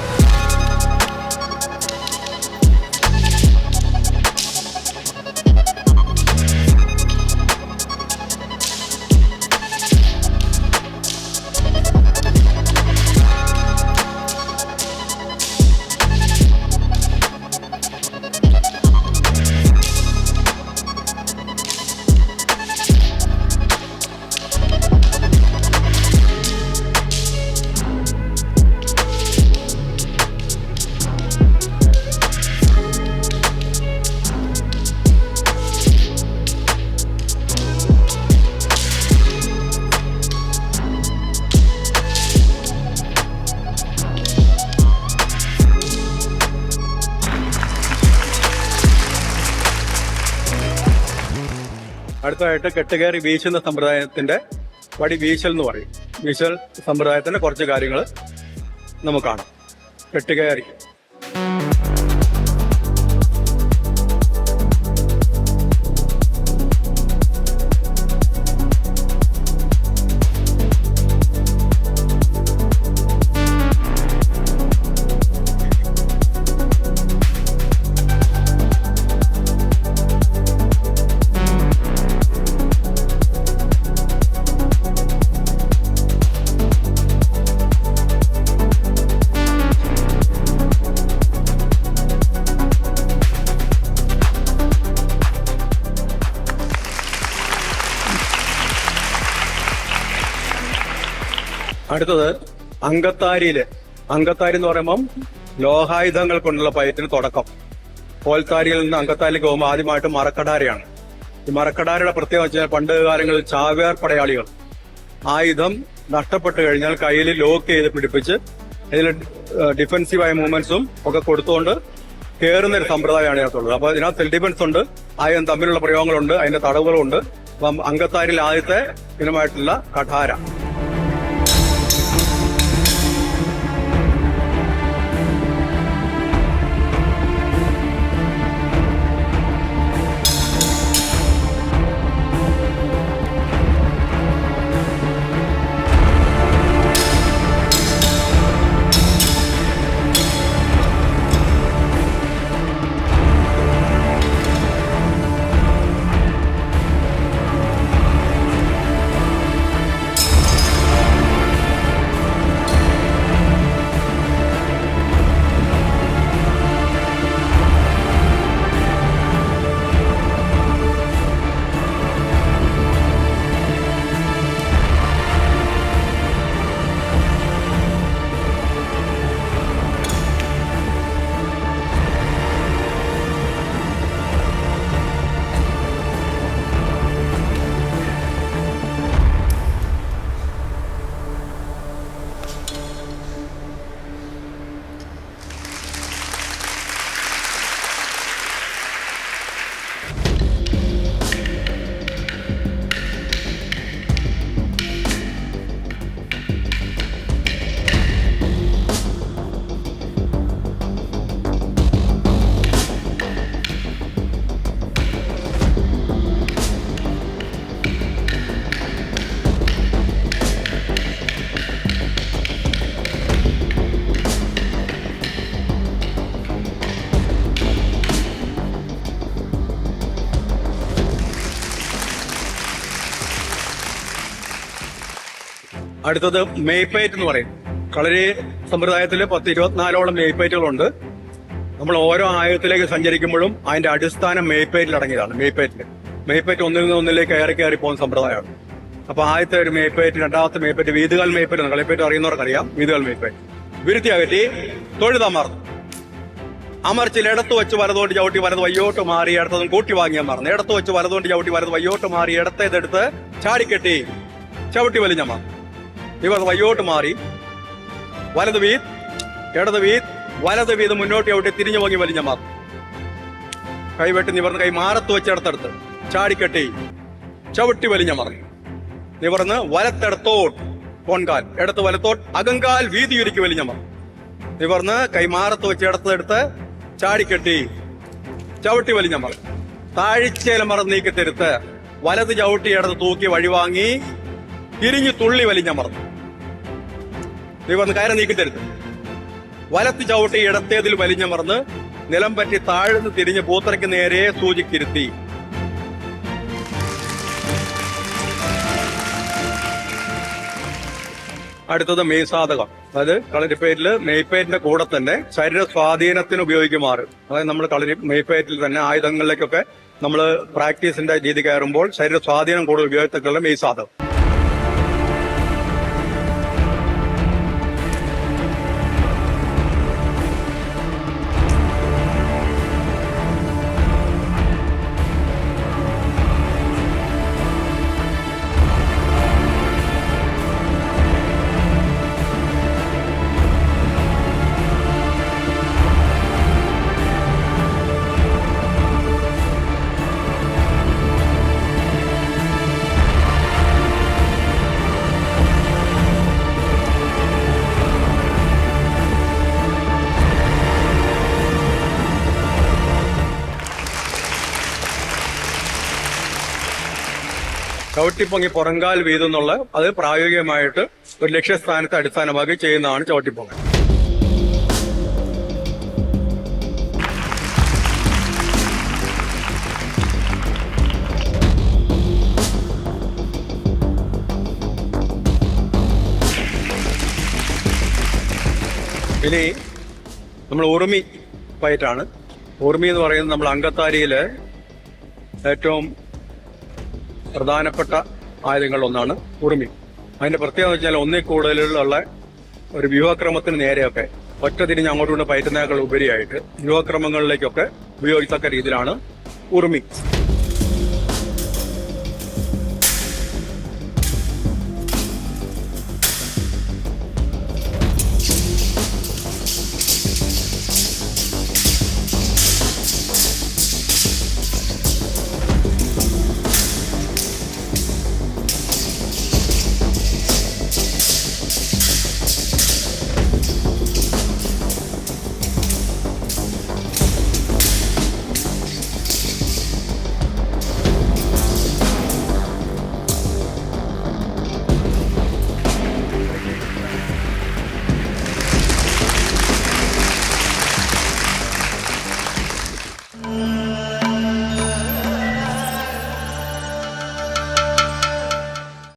അടുത്തതായിട്ട് കെട്ടുകയറി വീശുന്ന സമ്പ്രദായത്തിന്റെ വടി വീശൽ എന്ന് പറയും. വീശൽ സമ്പ്രദായത്തിന്റെ കുറച്ച് കാര്യങ്ങൾ നമുക്ക് കാണാം. കെട്ടുകയറി അടുത്തത് അങ്കത്താരി എന്ന് പറയുമ്പം ലോഹായുധങ്ങൾ കൊണ്ടുള്ള പയറ്റിന് തുടക്കം. കോൽത്താരിയിൽ നിന്ന് അങ്കത്താരിലേക്ക് പോകുമ്പോൾ ആദ്യമായിട്ട് മറക്കടാരയാണ്. ഈ മറക്കടാരയുടെ പ്രത്യേകത വെച്ചാൽ പണ്ട് കാലങ്ങളിൽ ചാവേർ പടയാളികൾ ആയുധം നഷ്ടപ്പെട്ടു കഴിഞ്ഞാൽ കയ്യിൽ ലോക്ക് ചെയ്ത് പിടിപ്പിച്ച് ഇതിൽ ഡിഫൻസീവായ മൂവ്മെന്റ്സും ഒക്കെ കൊടുത്തുകൊണ്ട് കയറുന്ന ഒരു സമ്പ്രദായമാണ് ഇതിനകത്തുള്ളത്. അപ്പൊ ഇതിനകത്ത് സെൽഫ് ഡിഫൻസ് ഉണ്ട്, ആയുധം തമ്മിലുള്ള പ്രയോഗങ്ങളുണ്ട്, അതിന്റെ തടവുകളുണ്ട്. അപ്പം അങ്കത്താരിൽ ആദ്യത്തെ ഇനമായിട്ടുള്ള കഠാര. അടുത്തത് മേയ്പ്പേറ്റ് എന്ന് പറയും. കളരി സമ്പ്രദായത്തിൽ 10-24ഓളം മേയ്പ്പേറ്റുകളുണ്ട്. നമ്മൾ ഓരോ ആയുധത്തിലേക്ക് സഞ്ചരിക്കുമ്പോഴും അതിന്റെ അടിസ്ഥാനം മേയ്പ്പേറ്റിൽ അടങ്ങിയതാണ്. മേയ്പ്പേറ്റ് ഒന്നിൽ നിന്ന് ഒന്നിലേക്ക് കയറി പോകുന്ന സമ്പ്രദായമാണ്. അപ്പൊ ആദ്യത്തെ ഒരു മേയ്പ്പേറ്റ്, രണ്ടാമത്തെ മേയ്പ്പേറ്റ്, വീതുകാൽ മേയ്പ്പേറ്റ്, കളിപ്പേറ്റ് അറിയുന്നവർക്കറിയാം. വീതുകാൽ മേയ്പ്പേറ്റ് വിരുത്തി അകറ്റി തൊഴുതമർന്നു. അമർച്ചിൽ ഇടത്ത് വെച്ച് വലതുകൊണ്ട് ചവിട്ടി വലത് വയ്യോട്ട് മാറി ഇടത്തതും കൂട്ടി വാങ്ങിയാൽ മറന്നു. ഇടത്ത് വെച്ച് വലതുകൊണ്ട് ചവിട്ടി വലത് വയ്യോട്ട് മാറി ഇടത്തേതെടുത്ത് ചാടിക്കെട്ടി ചവിട്ടി വലിഞ്ഞമർന്നു. ഇവർ വയ്യോട്ട് മാറി വലത് വീത് ഇടത് വീത് വലത് വീത് മുന്നോട്ട് ചവിട്ടി തിരിഞ്ഞു പോങ്ങി വലിഞ്ഞമർന്നു. കൈവെട്ടി നിവർന്ന് കൈ മാറത്ത് വെച്ച് ഇടത്തെടുത്ത് ചാടിക്കെട്ടി ചവിട്ടി വലിഞ്ഞമർന്നു. നിവർന്ന് വലത്തെടത്തോട്ട് പൊൻകാൽ ഇടത്ത് വലത്തോട്ട് അകങ്കാൽ വീതിയുരുക്കി വലിഞ്ഞമർന്നു. നിവർന്ന് കൈമാറത്ത് വെച്ച് ഇടത്തെടുത്ത് ചാടിക്കെട്ടി ചവിട്ടി വലിഞ്ഞമർന്നു. താഴ്ചയില മറന്ന് നീക്കത്തെടുത്ത് വലത് ചവിട്ടി ഇടത്ത് തൂക്കി വഴിവാങ്ങി തിരിഞ്ഞു തുള്ളി വലിഞ്ഞമർന്നു. നിവർന്ന് കയറി നീക്കത്തെടുത്ത് വലത്ത് ചവിട്ടി ഇടത്തേതിൽ വലിഞ്ഞമർന്ന് നിലം പറ്റി താഴ്ന്ന് തിരിഞ്ഞ് പൂത്തറയ്ക്ക് നേരെ സൂചിക്കിരുത്തി. അടുത്തത് മെയ്സാധകം. അതായത് കളരിപ്പേറ്റില് മെയ്പ്പേറ്റിന്റെ കൂടെ തന്നെ ശരീര സ്വാധീനത്തിന് ഉപയോഗിക്കുമാറ്. അതായത് നമ്മൾ മെയ്പ്പേറ്റിൽ തന്നെ ആയുധങ്ങളിലേക്കൊക്കെ നമ്മൾ പ്രാക്ടീസിന്റെ രീതി കയറുമ്പോൾ ശരീര സ്വാധീനം കൂടുതൽ ഉപയോഗിച്ചിട്ടുള്ള മെയ്സാധകം. ചവിട്ടിപ്പൊങ്ങി പുറങ്കാൽ വീതെന്നുള്ള അത് പ്രായോഗികമായിട്ട് ഒരു ലക്ഷ്യസ്ഥാനത്തെ അടിസ്ഥാനമാക്കി ചെയ്യുന്നതാണ് ചവിട്ടിപ്പൊങ്ങൽ. ഇനി നമ്മൾ ഉറുമി ഫൈറ്റാണ്. ഉറുമി എന്ന് പറയുന്നത് നമ്മൾ അങ്കത്താരിയിലെ ഏറ്റവും പ്രധാനപ്പെട്ട ആയുധങ്ങളിലൊന്നാണ് ഉറുമി. അതിന്റെ പ്രത്യേകത വെച്ചാൽ ഒന്നിൽ കൂടുതലുള്ള ഒരു വ്യൂഹക്രമത്തിന് നേരെയൊക്കെ ഒറ്റ തിരിഞ്ഞ് അങ്ങോട്ടും കൊണ്ട് പയറ്റുന്നതിനേക്കാൾ ഉപരിയായിട്ട് വ്യൂഹക്രമങ്ങളിലേക്കൊക്കെ ഉപയോഗിക്കത്തക്ക രീതിയിലാണ് ഉറുമി.